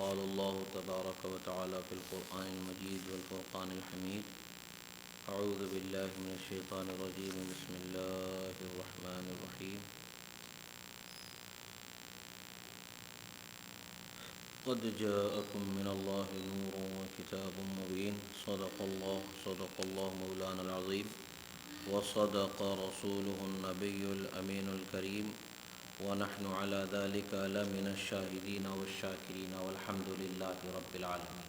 قال الله تبارك وتعالى في القرآن المجيد والفرقان الحميد. أعوذ بالله من الشيطان الرجيم. بسم الله الرحمن الرحيم. قد جاءكم من الله نور وكتاب مبين. صدق الله مولانا العظيم وصدق رسوله النبي الأمين الكريم ونحن على ذلك لمن الشاهدين والشاكرين والحمد لله رب العالمين.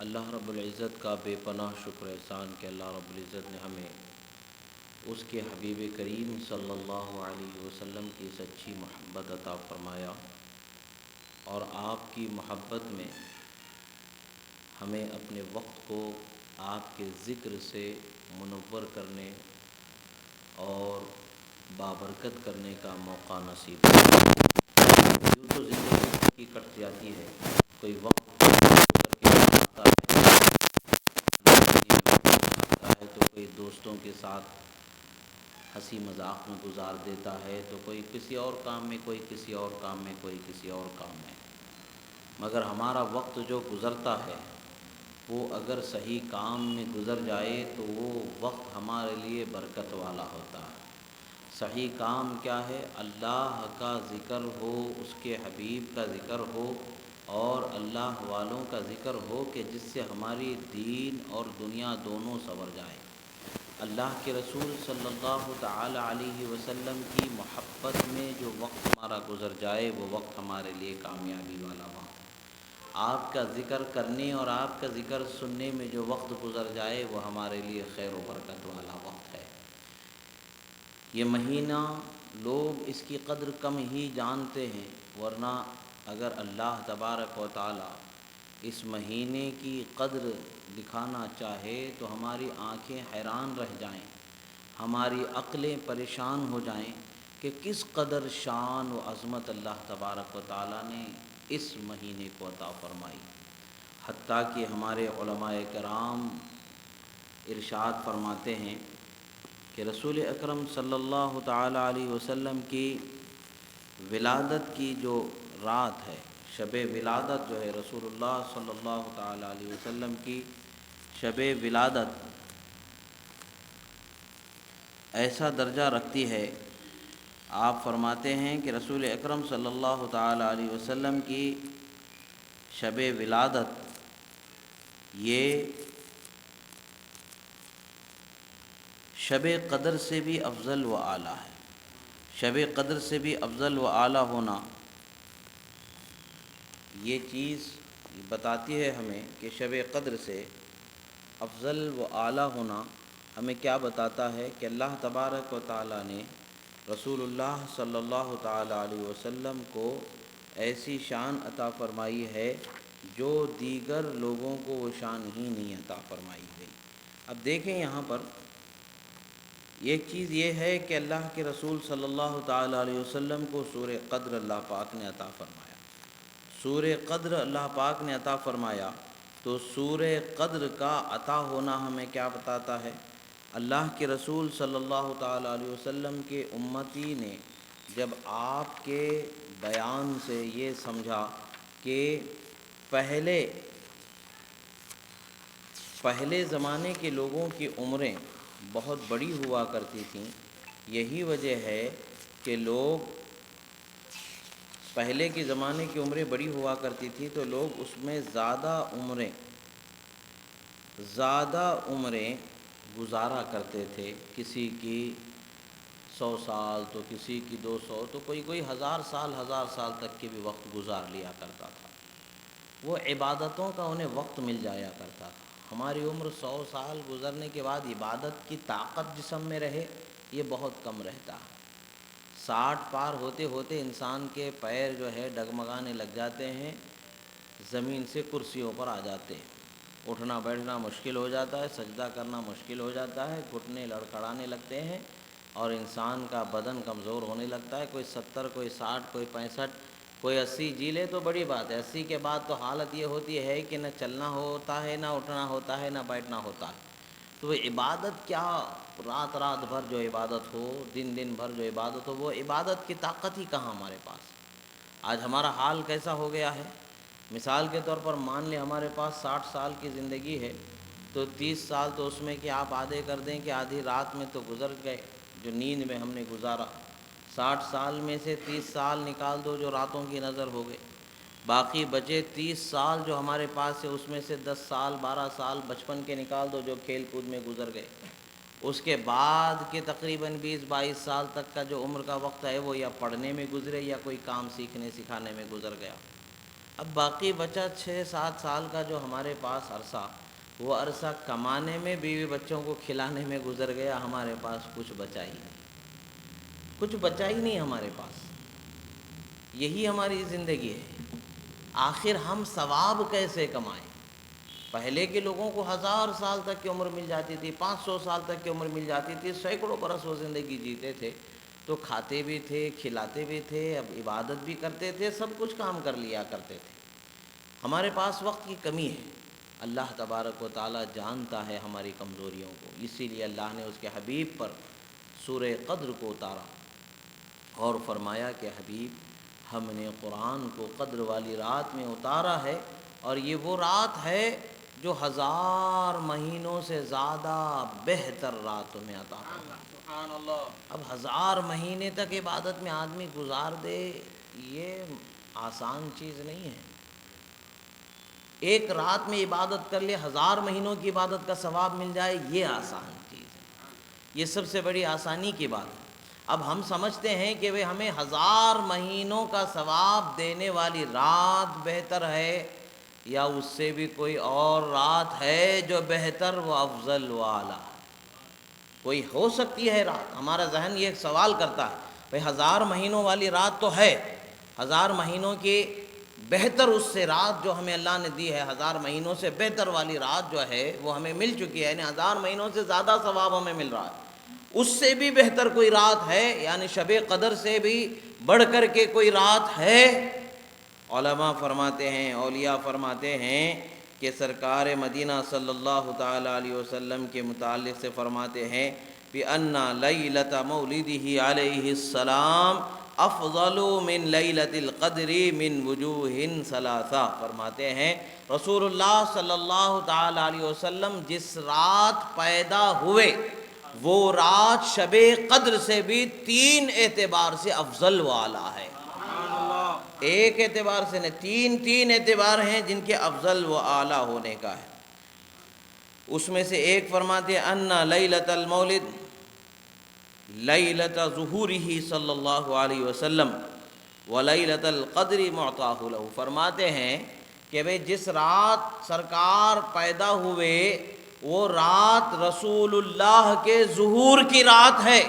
اللہ رب العزت کا بے پناہ شکر احسان کہ اللہ رب العزت نے ہمیں اس کے حبیب کریم صلی اللہ علیہ وسلم کی سچی محبت عطا فرمایا اور آپ کی محبت میں ہمیں اپنے وقت کو آپ کے ذکر سے منور کرنے اور بابرکت کرنے کا موقع نصیب ہوا. یوں تو زندگی کی کٹ جاتی ہے، کوئی وقت گزر کے آتا ہے تو کوئی دوستوں کے ساتھ ہنسی مذاق میں گزار دیتا ہے، تو کوئی کسی اور کام میں، کوئی کسی اور کام میں، کوئی کسی اور کام میں. مگر ہمارا وقت جو گزرتا ہے وہ اگر صحیح کام میں گزر جائے تو وہ وقت ہمارے لیے برکت والا ہوتا ہے. صحیح کام کیا ہے؟ اللہ کا ذکر ہو، اس کے حبیب کا ذکر ہو اور اللہ والوں کا ذکر ہو کہ جس سے ہماری دین اور دنیا دونوں سنور جائیں. اللہ کے رسول صلی اللہ تعالی علیہ وسلم کی محبت میں جو وقت ہمارا گزر جائے وہ وقت ہمارے لیے کامیابی والا وقت. آپ کا ذکر کرنے اور آپ کا ذکر سننے میں جو وقت گزر جائے وہ ہمارے لیے خیر و برکت والا وقت ہے. یہ مہینہ لوگ اس کی قدر کم ہی جانتے ہیں، ورنہ اگر اللہ تبارک و تعالی اس مہینے کی قدر دکھانا چاہے تو ہماری آنکھیں حیران رہ جائیں، ہماری عقلیں پریشان ہو جائیں کہ کس قدر شان و عظمت اللہ تبارک و تعالی نے اس مہینے کو عطا فرمائی. حتیٰ کہ ہمارے علماء کرام ارشاد فرماتے ہیں کہ رسول اکرم صلی اللہ تعالی علیہ وسلم کی ولادت کی جو رات ہے، شب ولادت جو ہے، رسول اللہ صلی اللہ تعالی علیہ وسلم کی شب ولادت ایسا درجہ رکھتی ہے. آپ فرماتے ہیں کہ رسول اکرم صلی اللہ تعالی علیہ وسلم کی شب ولادت یہ شب قدر سے بھی افضل و اعلیٰ ہے. شب قدر سے بھی افضل و اعلیٰ ہونا یہ چیز بتاتی ہے ہمیں کہ شب قدر سے افضل و اعلیٰ ہونا ہمیں کیا بتاتا ہے کہ اللہ تبارک و تعالی نے رسول اللہ صلی اللہ تعالی علیہ وسلم کو ایسی شان عطا فرمائی ہے جو دیگر لوگوں کو وہ شان ہی نہیں عطا فرمائی گئی. اب دیکھیں یہاں پر ایک چیز یہ ہے کہ اللہ کے رسول صلی اللہ تعالی علیہ وسلم کو سورہ قدر اللہ پاک نے عطا فرمایا. سورہ قدر اللہ پاک نے عطا فرمایا تو سورہ قدر کا عطا ہونا ہمیں کیا بتاتا ہے؟ اللہ کے رسول صلی اللہ تعالی علیہ وسلم کے امتی نے جب آپ کے بیان سے یہ سمجھا کہ پہلے زمانے کے لوگوں کی عمریں بہت بڑی ہوا کرتی تھیں، یہی وجہ ہے کہ لوگ پہلے کے زمانے کی عمریں بڑی ہوا کرتی تھی تو لوگ اس میں زیادہ عمریں گزارا کرتے تھے. کسی کی 100 سال تو کسی کی 200 تو کوئی 1000 سال تک کے بھی وقت گزار لیا کرتا تھا. وہ عبادتوں کا انہیں وقت مل جایا کرتا تھا. ہماری عمر 100 سال گزرنے کے بعد عبادت کی طاقت جسم میں رہے یہ بہت کم رہتا. 60 پار ہوتے ہوتے انسان کے پیر جو ہے ڈگمگانے لگ جاتے ہیں، زمین سے کرسیوں پر آ جاتے ہیں، اٹھنا بیٹھنا مشکل ہو جاتا ہے، سجدہ کرنا مشکل ہو جاتا ہے، گھٹنے لڑکھڑانے لگتے ہیں اور انسان کا بدن کمزور ہونے لگتا ہے. کوئی 70، کوئی 60، کوئی 65، کوئی 80 جی لے تو بڑی بات ہے. 80 کے بعد تو حالت یہ ہوتی ہے کہ نہ چلنا ہوتا ہے، نہ اٹھنا ہوتا ہے، نہ بیٹھنا ہوتا ہے. تو وہ عبادت کیا، رات بھر جو عبادت ہو، دن بھر جو عبادت ہو، وہ عبادت کی طاقت ہی کہاں ہمارے پاس. آج ہمارا حال کیسا ہو گیا ہے مثال کے طور پر مان لیں ہمارے پاس 60 سال کی زندگی ہے، تو 30 سال تو اس میں کہ آپ آدھے کر دیں کہ آدھی رات میں تو گزر گئے جو نیند میں ہم نے گزارا، 60 سال میں سے 30 سال نکال دو جو راتوں کی نظر ہو گئے، باقی بچے 30 سال جو ہمارے پاس ہے اس میں سے 10 سال 12 سال بچپن کے نکال دو جو کھیل کود میں گزر گئے، اس کے بعد کے تقریباً 20-22 سال تک کا جو عمر کا وقت ہے وہ یا پڑھنے میں گزرے یا کوئی کام سیکھنے سکھانے میں گزر گیا۔ اب باقی بچہ 6-7 سال کا جو ہمارے پاس عرصہ، وہ عرصہ کمانے میں، بیوی بچوں کو کھلانے میں گزر گیا، ہمارے پاس کچھ بچا ہی نہیں، کچھ بچا ہی نہیں ہمارے پاس۔ یہی ہماری زندگی ہے۔ آخر ہم ثواب کیسے کمائیں؟ پہلے کے لوگوں کو 1000 سال تک کی عمر مل جاتی تھی، 500 سال تک کی عمر مل جاتی تھی، سینکڑوں برس وہ زندگی جیتے تھے، تو کھاتے بھی تھے، کھلاتے بھی تھے، اب عبادت بھی کرتے تھے، سب کچھ کام کر لیا کرتے تھے۔ ہمارے پاس وقت کی کمی ہے، اللہ تبارک و تعالیٰ جانتا ہے ہماری کمزوریوں کو، اسی لیے اللہ نے اس کے حبیب پر سورہ قدر کو اتارا اور فرمایا کہ حبیب، ہم نے قرآن کو قدر والی رات میں اتارا ہے، اور یہ وہ رات ہے جو 1000 مہینوں سے زیادہ بہتر رات تمہیں عطا فرمائی۔ اب 1000 مہینے تک عبادت میں آدمی گزار دے، یہ آسان چیز نہیں ہے۔ ایک رات میں عبادت کر لے، 1000 مہینوں کی عبادت کا ثواب مل جائے، یہ آسان چیز ہے، یہ سب سے بڑی آسانی کی بات ہے۔ اب ہم سمجھتے ہیں کہ وہ ہمیں 1000 مہینوں کا ثواب دینے والی رات بہتر ہے، یا اس سے بھی کوئی اور رات ہے جو بہتر و افضل و اعلیٰ۔ کوئی ہو سکتی ہے رات، ہمارا ذہن یہ سوال کرتا ہے، بھئی 1000 مہینوں والی رات تو ہے، 1000 مہینوں کی بہتر اس سے رات جو ہمیں اللہ نے دی ہے، 1000 مہینوں سے بہتر والی رات جو ہے وہ ہمیں مل چکی ہے، یعنی 1000 مہینوں سے زیادہ ثواب ہمیں مل رہا ہے، اس سے بھی بہتر کوئی رات ہے، یعنی شب قدر سے بھی بڑھ کر کے کوئی رات ہے؟ علماء فرماتے ہیں، اولیاء فرماتے ہیں کہ سرکار مدینہ صلی اللہ تعالیٰ علیہ وسلم کے متعلق سے فرماتے ہیں بِأَنَّ لَيْلَةَ مَوْلِدِهِ عَلَيْهِ السَّلَامُ افضل من لیلۃ القدر من وجوہ ثلاثہ، فرماتے ہیں رسول اللہ صلی اللہ تعالی علیہ وسلم جس رات پیدا ہوئے وہ رات شب قدر سے بھی 3 اعتبار سے افضل و اعلیٰ ہے۔ ایک اعتبار سے نہیں، 3 اعتبار ہیں جن کے افضل و اعلیٰ ہونے کا ہے۔ اس میں سے ایک فرماتے ہیں ان لیلۃ المولد لیلۃ ظہورہ صلی اللہ علیہ وسلم ولیلۃ القدر معطاہ لہ، فرماتے ہیں کہ بھئی جس رات سرکار پیدا ہوئے وہ رات رسول اللہ کے ظہور کی رات ہے،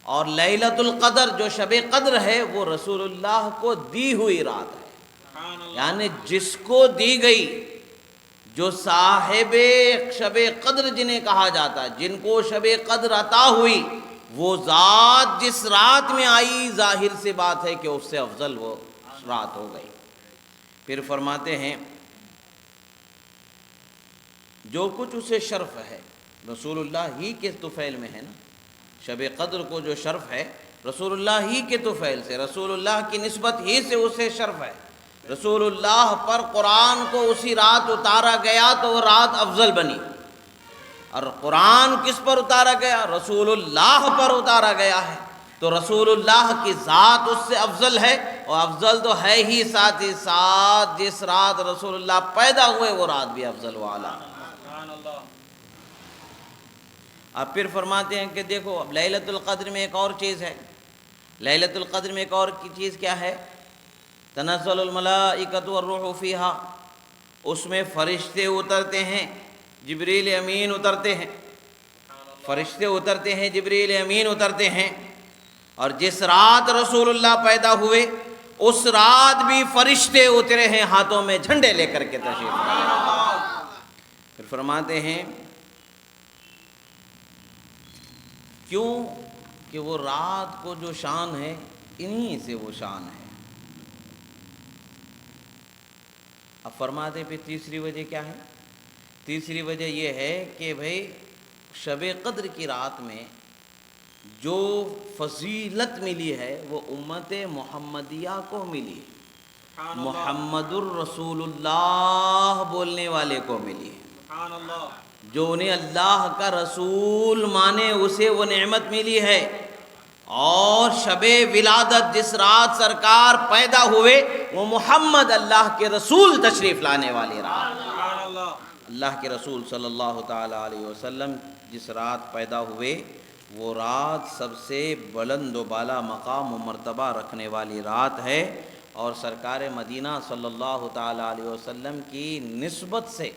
اور لیلۃ القدر جو شب قدر ہے وہ رسول اللہ کو دی ہوئی رات ہے، یعنی جس کو دی گئی، جو صاحب شب قدر جنہیں کہا جاتا ہے، جن کو شب قدر عطا ہوئی، وہ ذات جس رات میں آئی، ظاہر سی بات ہے کہ اس سے افضل وہ رات ہو گئی۔ پھر فرماتے ہیں جو کچھ اسے شرف ہے رسول اللہ ہی کے طفیل میں ہے نا، شب قدر کو جو شرف ہے رسول اللہ ہی کے طفیل سے، رسول اللہ کی نسبت ہی سے اسے شرف ہے۔ رسول اللہ پر قرآن کو اسی رات اتارا گیا تو وہ رات افضل بنی، اور قرآن کس پر اتارا گیا؟ رسول اللہ پر اتارا گیا ہے، تو رسول اللہ کی ذات اس سے افضل ہے، اور افضل تو ہے ہی، ساتھ ہی ساتھ جس رات رسول اللہ پیدا ہوئے وہ رات بھی افضل و اعلیٰ۔ اب پھر فرماتے ہیں کہ دیکھو اب لیلۃ القدر میں ایک اور چیز ہے، لیلۃ القدر میں ایک اور کی چیز کیا ہے؟ تنزل الملائکۃ والروح فیہا، اس میں فرشتے اترتے ہیں، جبریل امین اترتے ہیں، فرشتے اترتے ہیں، جبریل امین اترتے ہیں، اور جس رات رسول اللہ پیدا ہوئے اس رات بھی فرشتے اترے ہیں ہاتھوں میں جھنڈے لے کر کے تشریف لائے۔ پھر فرماتے ہیں کیوں کہ وہ رات کو جو شان ہے انہی سے وہ شان ہے۔ اب فرماتے ہیں پھر تیسری وجہ کیا ہے؟ تیسری وجہ یہ ہے کہ بھئی شب قدر کی رات میں جو فضیلت ملی ہے وہ امت محمدیہ کو ملی، محمد الرسول اللہ بولنے والے کو ملی ہے۔ جو انہیں اللہ کا رسول مانے اسے وہ نعمت ملی ہے۔ اور شب ولادت جس رات سرکار پیدا ہوئے وہ محمد اللہ کے رسول تشریف لانے والی رات۔ اللہ کے رسول صلی اللہ تعالیٰ علیہ وسلم جس رات پیدا ہوئے وہ رات سب سے بلند و بالا مقام و مرتبہ رکھنے والی رات ہے، اور سرکار مدینہ صلی اللہ تعالیٰ علیہ وسلم کی نسبت سے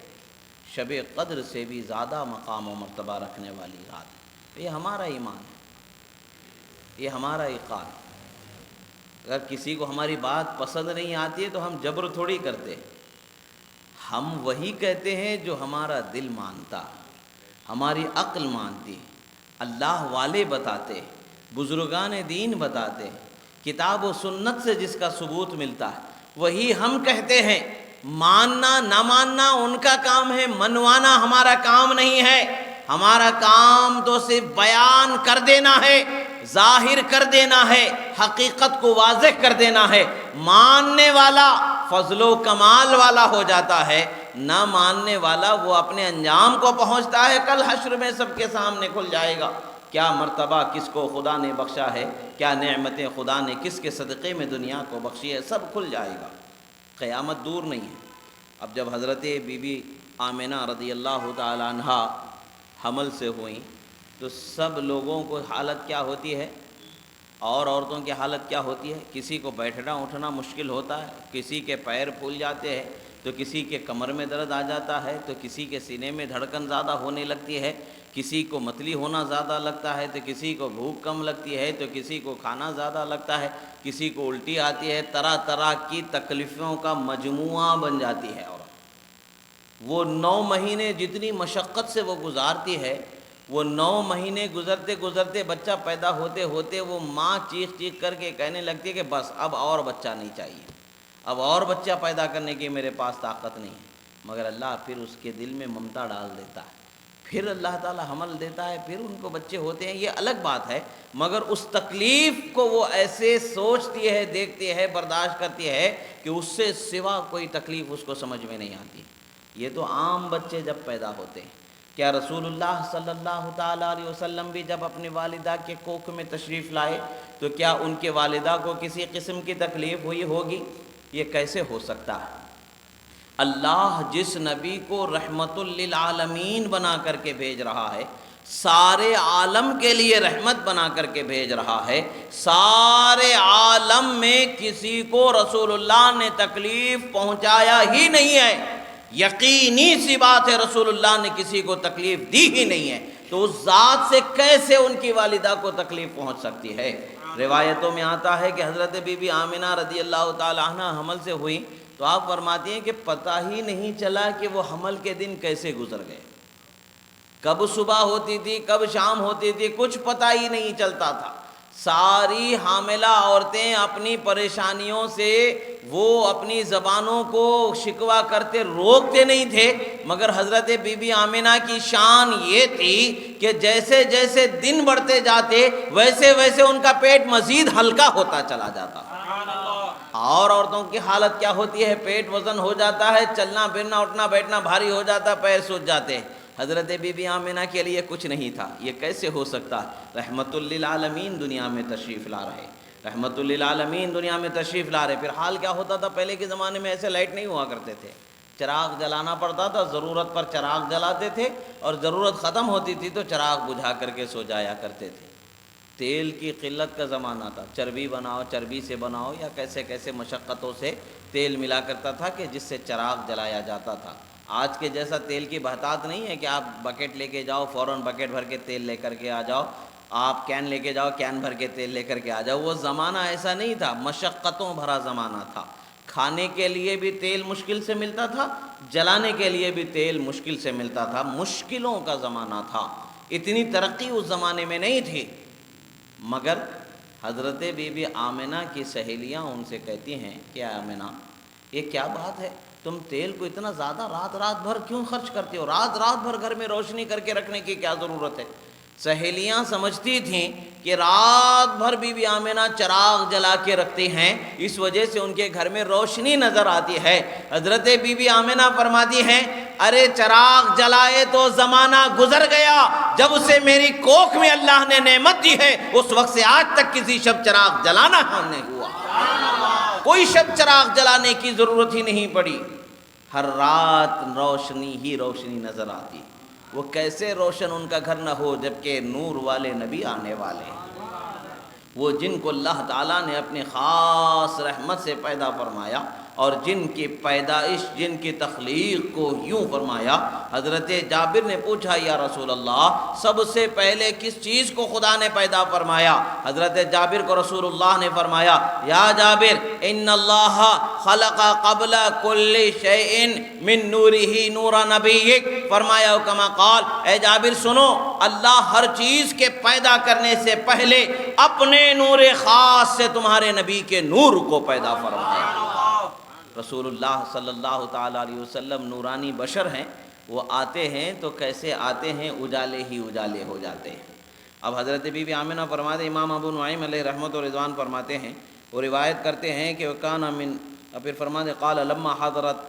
شب قدر سے بھی زیادہ مقام و مرتبہ رکھنے والی رات۔ یہ ہمارا ایمان ہے، یہ ہمارا اقرار۔ اگر کسی کو ہماری بات پسند نہیں آتی ہے تو ہم جبر تھوڑی کرتے، ہم وہی کہتے ہیں جو ہمارا دل مانتا، ہماری عقل مانتی، اللہ والے بتاتے، بزرگان دین بتاتے، کتاب و سنت سے جس کا ثبوت ملتا ہے وہی ہم کہتے ہیں۔ ماننا نہ ماننا ان کا کام ہے، منوانا ہمارا کام نہیں ہے۔ ہمارا کام تو صرف بیان کر دینا ہے، ظاہر کر دینا ہے، حقیقت کو واضح کر دینا ہے۔ ماننے والا فضل و کمال والا ہو جاتا ہے، نہ ماننے والا وہ اپنے انجام کو پہنچتا ہے۔ کل حشر میں سب کے سامنے کھل جائے گا کیا مرتبہ کس کو خدا نے بخشا ہے، کیا نعمتیں خدا نے کس کے صدقے میں دنیا کو بخشی ہے، سب کھل جائے گا۔ قیامت دور نہیں ہے۔ اب جب حضرت بی بی آمنہ رضی اللہ تعالی عنہا حمل سے ہوئیں تو سب لوگوں کو حالت کیا ہوتی ہے، اور عورتوں کی حالت کیا ہوتی ہے؟ کسی کو بیٹھنا اٹھنا مشکل ہوتا ہے، کسی کے پیر پھول جاتے ہیں، تو کسی کے کمر میں درد آ جاتا ہے، تو کسی کے سینے میں دھڑکن زیادہ ہونے لگتی ہے، کسی کو متلی ہونا زیادہ لگتا ہے، تو کسی کو بھوک کم لگتی ہے، تو کسی کو کھانا زیادہ لگتا ہے، کسی کو الٹی آتی ہے، طرح طرح کی تکلیفوں کا مجموعہ بن جاتی ہے۔ اور وہ 9 مہینے جتنی مشقت سے وہ گزارتی ہے، وہ 9 مہینے گزرتے گزرتے بچہ پیدا ہوتے ہوتے وہ ماں چیخ چیخ کر کے کہنے لگتی ہے کہ بس اب اور بچہ نہیں چاہیے، اب اور بچہ پیدا کرنے کی میرے پاس طاقت نہیں ہے۔ مگر اللہ پھر اس کے دل میں ممتا ڈال دیتا ہے، پھر اللہ تعالی حمل دیتا ہے، پھر ان کو بچے ہوتے ہیں، یہ الگ بات ہے۔ مگر اس تکلیف کو وہ ایسے سوچتی ہے، دیکھتی ہے، برداشت کرتی ہے کہ اس سے سوا کوئی تکلیف اس کو سمجھ میں نہیں آتی۔ یہ تو عام بچے جب پیدا ہوتے ہیں، کیا رسول اللہ صلی اللہ تعالیٰ علیہ وسلم بھی جب اپنی والدہ کے کوکھ میں تشریف لائے تو کیا ان کے والدہ کو کسی قسم کی تکلیف ہوئی ہوگی؟ یہ کیسے ہو سکتا ہے؟ اللہ جس نبی کو رحمت للعالمین بنا کر کے بھیج رہا ہے، سارے عالم کے لیے رحمت بنا کر کے بھیج رہا ہے، سارے عالم میں کسی کو رسول اللہ نے تکلیف پہنچایا ہی نہیں ہے، یقینی سی بات ہے رسول اللہ نے کسی کو تکلیف دی ہی نہیں ہے، تو اس ذات سے کیسے ان کی والدہ کو تکلیف پہنچ سکتی ہے؟ روایتوں میں آتا ہے کہ حضرت بی بی آمنہ رضی اللہ تعالی عنہ حمل سے ہوئی تو آپ فرماتی ہیں کہ پتہ ہی نہیں چلا کہ وہ حمل کے دن کیسے گزر گئے، کب صبح ہوتی تھی کب شام ہوتی تھی کچھ پتہ ہی نہیں چلتا تھا۔ ساری حاملہ عورتیں اپنی پریشانیوں سے وہ اپنی زبانوں کو شکوہ کرتے روکتے نہیں تھے، مگر حضرت بی بی آمنہ کی شان یہ تھی کہ جیسے جیسے دن بڑھتے جاتے ویسے ویسے ان کا پیٹ مزید ہلکا ہوتا چلا جاتا۔ اور عورتوں کی حالت کیا ہوتی ہے؟ پیٹ وزن ہو جاتا ہے، چلنا پھرنا اٹھنا بیٹھنا بھاری ہو جاتا، پیر سوج جاتے۔ حضرت بی بی آمنہ کے لیے کچھ نہیں تھا، یہ کیسے ہو سکتا؟ رحمت للعالمین دنیا میں تشریف لا رہے، رحمت للعالمین دنیا میں تشریف لا رہے۔ پھر حال کیا ہوتا تھا؟ پہلے کے زمانے میں ایسے لائٹ نہیں ہوا کرتے تھے، چراغ جلانا پڑتا تھا، ضرورت پر چراغ جلاتے تھے، اور ضرورت ختم ہوتی تھی تو چراغ بجھا کر کے سو جایا کرتے تھے۔ تیل کی قلت کا زمانہ تھا، چربی بناؤ، چربی سے بناؤ، یا کیسے کیسے مشقتوں سے تیل ملا کرتا تھا کہ جس سے چراغ جلایا جاتا تھا۔ آج کے جیسا تیل کی بہتات نہیں ہے کہ آپ بکیٹ لے کے جاؤ فوراً بکیٹ بھر کے تیل لے کر کے آ جاؤ، آپ کین لے کے جاؤ کین بھر کے تیل لے کر کے آ جاؤ۔ وہ زمانہ ایسا نہیں تھا، مشقتوں بھرا زمانہ تھا۔ کھانے کے لیے بھی تیل مشکل سے ملتا تھا، جلانے کے لیے بھی تیل مشکل سے ملتا تھا، مشکلوں کا زمانہ تھا، اتنی ترقی اس زمانے میں نہیں تھی۔ مگر حضرت بی بی آمنہ کی سہیلیاں ان سے کہتی ہیں کہ آمنہ یہ کیا بات ہے، تم تیل کو اتنا زیادہ رات بھر کیوں خرچ کرتے ہو؟ رات بھر گھر میں روشنی کر کے رکھنے کی کیا ضرورت ہے؟ سہیلیاں سمجھتی تھیں کہ رات بھر بی بی آمنہ چراغ جلا کے رکھتے ہیں، اس وجہ سے ان کے گھر میں روشنی نظر آتی ہے۔ حضرت بی بی آمنہ فرماتی ہیں ارے چراغ جلائے تو زمانہ گزر گیا، جب اسے میری کوکھ میں اللہ نے نعمت دی ہے اس وقت سے آج تک کسی شب چراغ جلانا ہم نہیں ہوا، کوئی شب چراغ جلانے کی ضرورت ہی نہیں پڑی، ہر رات روشنی ہی روشنی نظر آتی۔ وہ کیسے روشن ان کا گھر نہ ہو جبکہ نور والے نبی آنے والے ہیں، وہ جن کو اللہ تعالیٰ نے اپنے خاص رحمت سے پیدا فرمایا اور جن کی پیدائش، جن کی تخلیق کو یوں فرمایا۔ حضرت جابر نے پوچھا یا رسول اللہ سب سے پہلے کس چیز کو خدا نے پیدا فرمایا؟ حضرت جابر کو رسول اللہ نے فرمایا یا جابر ان اللہ خلق قبل کل شیء من نورہ نور نبیک، فرمایا کما قال، اے جابر سنو، اللہ ہر چیز کے پیدا کرنے سے پہلے اپنے نور خاص سے تمہارے نبی کے نور کو پیدا فرمایا۔ رسول اللہ صلی اللہ تعالیٰ علیہ وسلم نورانی بشر ہیں، وہ آتے ہیں تو کیسے آتے ہیں، اجالے ہی اجالے ہو جاتے ہیں۔ اب حضرت بی بی آمنہ فرماتے، امام ابو نعیم علیہ رحمت و رضوان فرماتے ہیں، وہ روایت کرتے ہیں کہ وکان من، پھر فرماتے قال لما حضرت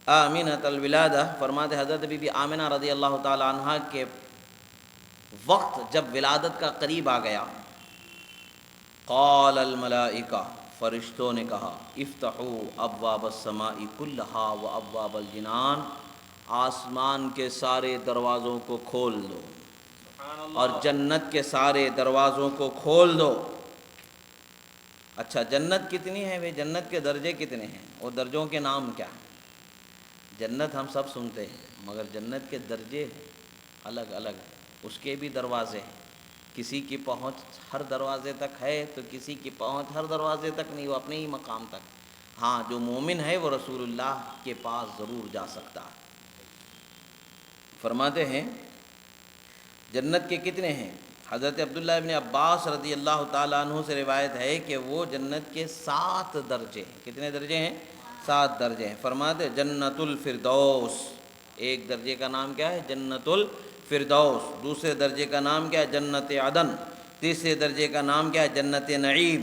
آمنۃ الولادہ، فرماتے حضرت بی بی آمنہ رضی اللہ تعالیٰ عنہ کے وقت جب ولادت کا قریب آ گیا، قال الملائکہ، فرشتوں نے کہا افتحوا ابواب السماء کلہا و ابواب الجنان، آسمان کے سارے دروازوں کو کھول دو اور جنت کے سارے دروازوں کو کھول دو۔ اچھا جنت کتنی ہے؟ جنت کے درجے کتنے ہیں اور درجوں کے نام کیا ہیں؟ جنت ہم سب سنتے ہیں مگر جنت کے درجے الگ الگ ہیں، اس کے بھی دروازے ہیں، کسی کی پہنچ ہر دروازے تک ہے تو کسی کی پہنچ ہر دروازے تک نہیں، وہ اپنے ہی مقام تک۔ ہاں جو مومن ہے وہ رسول اللہ کے پاس ضرور جا سکتا ہے۔ فرماتے ہیں جنت کے کتنے ہیں؟ حضرت عبداللہ ابن عباس رضی اللہ تعالیٰ عنہ سے روایت ہے کہ وہ جنت کے 7 درجے ہیں۔ کتنے درجے ہیں؟ 7 درجے ہیں۔ فرماتے جنت الفردوس، ایک درجے کا نام کیا ہے؟ جنت الفردوس۔ دوسرے درجے کا نام کیا ہے؟ جنت عدن۔ تیسرے درجے کا نام کیا ہے؟ جنت نعیم۔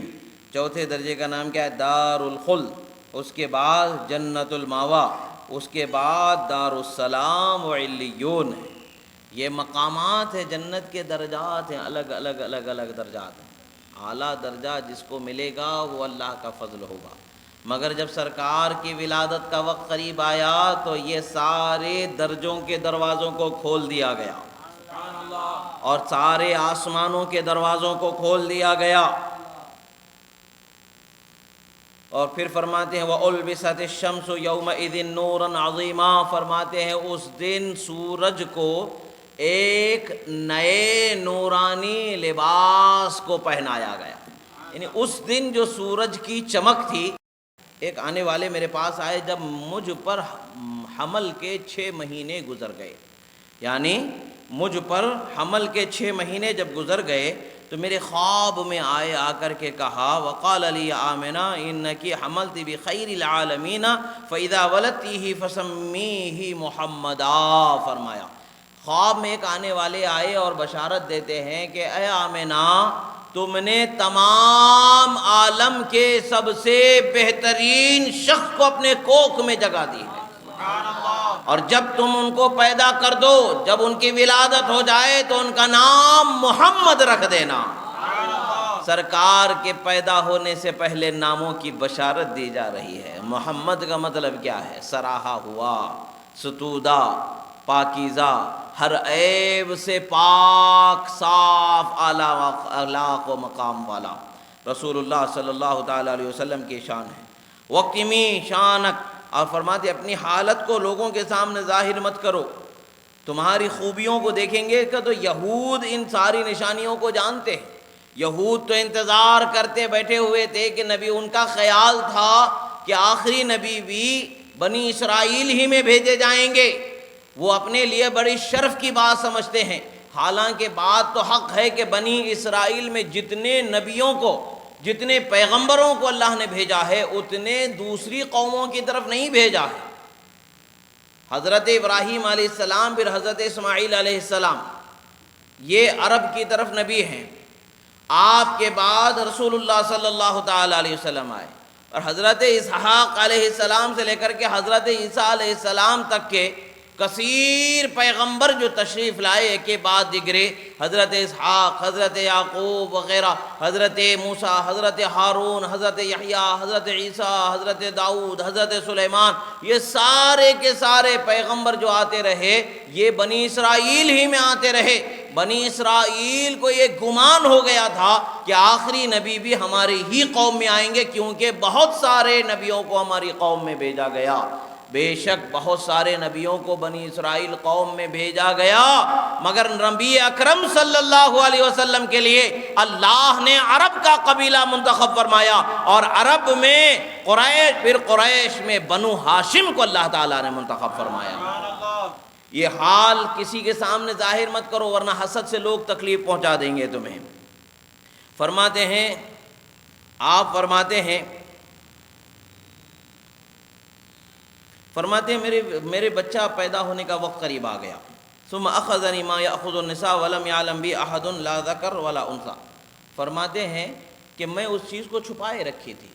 چوتھے درجے کا نام کیا ہے؟ دار الخلد۔ اس کے بعد جنت الماوا، اس کے بعد دار السلام و علیون ہے۔ یہ مقامات ہیں، جنت کے درجات ہیں، الگ الگ الگ الگ درجات ہیں۔ اعلیٰ درجہ جس کو ملے گا وہ اللہ کا فضل ہوگا، مگر جب سرکار کی ولادت کا وقت قریب آیا تو یہ سارے درجوں کے دروازوں کو کھول دیا گیا اور سارے آسمانوں کے دروازوں کو کھول دیا گیا۔ اور پھر فرماتے ہیں وَأُلْبِسَتِ الشَّمْسُ يَوْمَئِذٍ نُورًا عَظِيمًا، فرماتے ہیں اس دن سورج کو ایک نئے نورانی لباس کو پہنایا گیا، یعنی اس دن جو سورج کی چمک تھی۔ ایک آنے والے میرے پاس آئے، جب مجھ پر حمل کے 6 مہینے گزر گئے، یعنی مجھ پر حمل کے 6 مہینے جب گزر گئے تو میرے خواب میں آئے، آ کر کے کہا وقال لی آمنہ انکی حملت بخیر العالمین فاذا ولدتیہ فسمیہ محمدا، فرمایا خواب میں ایک آنے والے آئے اور بشارت دیتے ہیں کہ اے آمنہ تم نے تمام عالم کے سب سے بہترین شخص کو اپنے کوکھ میں جگہ دی ہے، اور جب تم ان کو پیدا کر دو، جب ان کی ولادت ہو جائے تو ان کا نام محمد رکھ دینا۔ سرکار کے پیدا ہونے سے پہلے ناموں کی بشارت دی جا رہی ہے۔ محمد کا مطلب کیا ہے؟ سراہا ہوا، ستودہ، پاکیزہ، ہر عیب سے پاک، صاف، اعلیٰ اخلاق و مقام والا رسول اللہ صلی اللہ تعالیٰ علیہ وسلم کی شان ہے۔ وَقِمِي شانک، اور فرماتے اپنی حالت کو لوگوں کے سامنے ظاہر مت کرو، تمہاری خوبیوں کو دیکھیں گے کہ تو یہود ان ساری نشانیوں کو جانتے ہیں۔ یہود تو انتظار کرتے بیٹھے ہوئے تھے کہ نبی، ان کا خیال تھا کہ آخری نبی بھی بنی اسرائیل ہی میں بھیجے جائیں گے، وہ اپنے لیے بڑی شرف کی بات سمجھتے ہیں۔ حالانکہ بات تو حق ہے کہ بنی اسرائیل میں جتنے نبیوں کو، جتنے پیغمبروں کو اللہ نے بھیجا ہے اتنے دوسری قوموں کی طرف نہیں بھیجا ہے۔ حضرت ابراہیم علیہ السلام، پھر حضرت اسماعیل علیہ السلام، یہ عرب کی طرف نبی ہیں، آپ کے بعد رسول اللہ صلی اللہ تعالی علیہ وسلم آئے، اور حضرت اسحاق علیہ السلام سے لے کر کے حضرت عیسیٰ علیہ السلام تک کے کثیر پیغمبر جو تشریف لائے ایک کے بعد دیگرے، حضرت اسحاق، حضرت یعقوب وغیرہ، حضرت موسیٰ، حضرت ہارون، حضرت یحییٰ، حضرت عیسیٰ، حضرت داؤد، حضرت سلیمان، یہ سارے کے سارے پیغمبر جو آتے رہے یہ بنی اسرائیل ہی میں آتے رہے۔ بنی اسرائیل کو یہ گمان ہو گیا تھا کہ آخری نبی بھی ہماری ہی قوم میں آئیں گے، کیونکہ بہت سارے نبیوں کو ہماری قوم میں بھیجا گیا۔ بے شک بہت سارے نبیوں کو بنی اسرائیل قوم میں بھیجا گیا، مگر نبی اکرم صلی اللہ علیہ وسلم کے لیے اللہ نے عرب کا قبیلہ منتخب فرمایا، اور عرب میں قریش، پھر قریش میں بنو ہاشم کو اللہ تعالیٰ نے منتخب فرمایا۔ یہ حال کسی کے سامنے ظاہر مت کرو، ورنہ حسد سے لوگ تکلیف پہنچا دیں گے تمہیں۔ فرماتے ہیں، آپ فرماتے ہیں میرے بچہ پیدا ہونے کا وقت قریب آ گیا۔ ثم اخذنی ما یاخذ النساء ولم يعلم بی احد لا ذکر ولا انثی۔ فرماتے ہیں کہ میں اس چیز کو چھپائے رکھی تھی،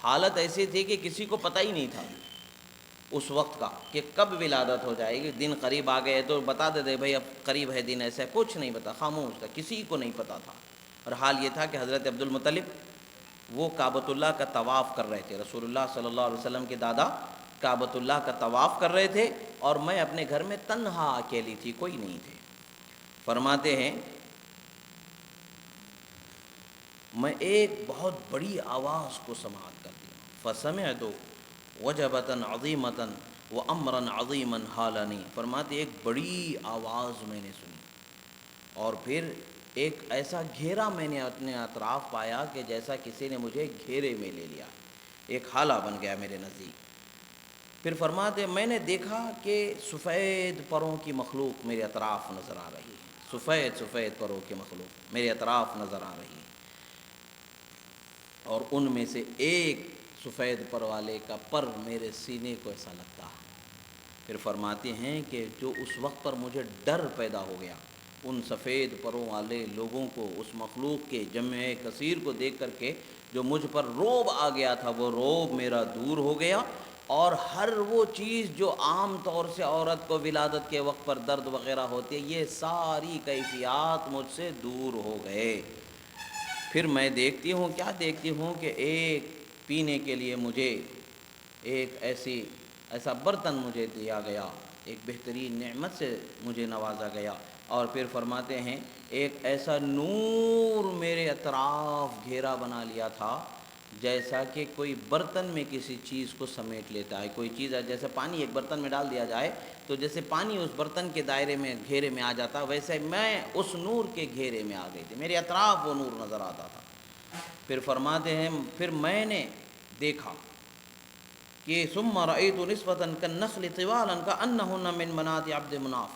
حالت ایسی تھی کہ کسی کو پتہ ہی نہیں تھا اس وقت کا کہ کب ولادت ہو جائے گی۔ دن قریب آ گئے تو بتا دیتے بھائی اب قریب ہے دن، ایسا کچھ نہیں پتا، خاموش تھا، کسی کو نہیں پتا تھا۔ اور حال یہ تھا کہ حضرت عبد المطلب وہ کعبۃ اللہ کا طواف کر رہے تھے، رسول اللہ صلی اللہ علیہ وسلم کے دادا کعبۃ اللہ کا طواف کر رہے تھے، اور میں اپنے گھر میں تنہا اکیلی تھی، کوئی نہیں تھے۔ فرماتے ہیں میں ایک بہت بڑی آواز کو سماعت کر دیا، فسمعت وجبۃ عظیمۃ وامرا عظیما حالنی۔ فرماتے ایک بڑی آواز میں نے سنی، اور پھر ایک ایسا گھیرا میں نے اپنے اطراف پایا کہ جیسا کسی نے مجھے گھیرے میں لے لیا، ایک حالہ بن گیا میرے نزدیک۔ پھر فرماتے میں نے دیکھا کہ سفید پروں کی مخلوق میرے اطراف نظر آ رہی ہے، سفید سفید پروں کی مخلوق میرے اطراف نظر آ رہی ہے، اور ان میں سے ایک سفید پر والے کا پر میرے سینے کو ایسا لگتا ہے۔ پھر فرماتے ہیں کہ جو اس وقت پر مجھے ڈر پیدا ہو گیا، ان سفید پروں والے لوگوں کو، اس مخلوق کے جمع کثیر کو دیکھ کر کے جو مجھ پر رعب آ گیا تھا، وہ رعب میرا دور ہو گیا، اور ہر وہ چیز جو عام طور سے عورت کو ولادت کے وقت پر درد وغیرہ ہوتی ہے، یہ ساری کیفیات مجھ سے دور ہو گئے۔ پھر میں دیکھتی ہوں، کیا دیکھتی ہوں کہ ایک پینے کے لیے مجھے ایک ایسا برتن مجھے دیا گیا، ایک بہترین نعمت سے مجھے نوازا گیا، اور پھر فرماتے ہیں ایک ایسا نور میرے اطراف گھیرا بنا لیا تھا جیسا کہ کوئی برتن میں کسی چیز کو سمیٹ لیتا ہے۔ کوئی چیز جیسے پانی ایک برتن میں ڈال دیا جائے تو جیسے پانی اس برتن کے دائرے میں، گھیرے میں آ جاتا، ویسے میں اس نور کے گھیرے میں آ گئی تھی، میرے اطراف وہ نور نظر آتا تھا۔ پھر فرماتے ہیں پھر میں نے دیکھا کہ ثم رأيت نسوة كالنخل طوالا كأنهن من بنات عبد مناف۔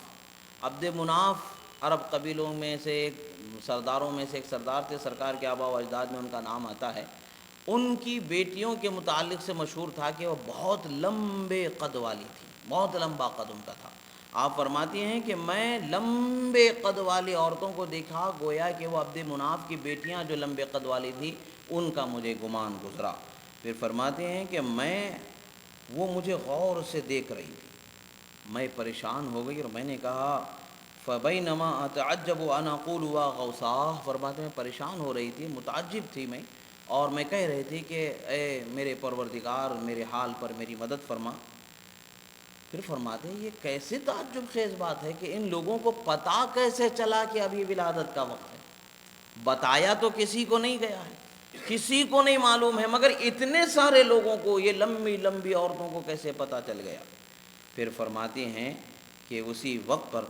عبد مناف عرب قبیلوں میں سے ایک سرداروں میں سے ایک سردار تھے، سرکار کے آباء و اجداد میں ان کا نام آتا ہے۔ ان کی بیٹیوں کے متعلق سے مشہور تھا کہ وہ بہت لمبے قد والی تھی، بہت لمبا قد ان کا تھا۔ آپ فرماتی ہیں کہ میں لمبے قد والی عورتوں کو دیکھا، گویا کہ وہ عبد مناف کی بیٹیاں جو لمبے قد والی تھی ان کا مجھے گمان گزرا۔ پھر فرماتے ہیں کہ وہ مجھے غور سے دیکھ رہی تھی، میں پریشان ہو گئی، اور میں نے کہا فبینما اتعجب وانا اقول وا غوثاہ۔ فرماتے ہیں پریشان ہو رہی تھی، متعجب تھی میں، اور میں کہہ رہی تھی کہ اے میرے پروردگار، میرے حال پر میری مدد فرما۔ پھر فرماتے ہیں یہ کیسے تعجب خیز بات ہے کہ ان لوگوں کو پتہ کیسے چلا کہ ابھی ولادت کا وقت ہے؟ بتایا تو کسی کو نہیں گیا ہے، کسی کو نہیں معلوم ہے، مگر اتنے سارے لوگوں کو، یہ لمبی لمبی عورتوں کو کیسے پتہ چل گیا؟ پھر فرماتے ہیں کہ اسی وقت پر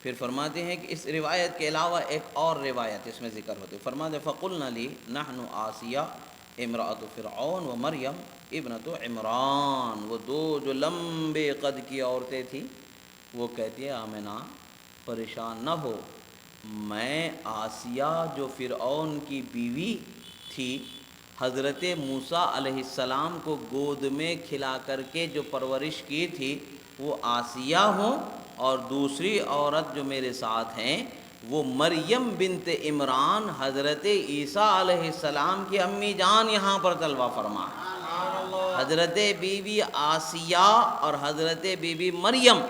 پھر فرماتے ہیں کہ اس روایت کے علاوہ ایک اور روایت اس میں ذکر ہوتی ہے۔ فرماتے فقلنا لی نحن آسیہ امرأۃ فرعون و مریم ابنۃ عمران۔ وہ دو جو لمبے قد کی عورتیں تھیں وہ کہتی ہے آمنہ پریشان نہ ہو، میں آسیہ جو فرعون کی بیوی تھی، حضرت موسیٰ علیہ السلام کو گود میں کھلا کر کے جو پرورش کی تھی وہ آسیہ ہوں، اور دوسری عورت جو میرے ساتھ ہیں وہ مریم بنت عمران حضرت عیسیٰ علیہ السلام کی امی جان یہاں پر طلبہ فرما ہے۔ حضرت بی بی آسیہ اور حضرت بی بی مریم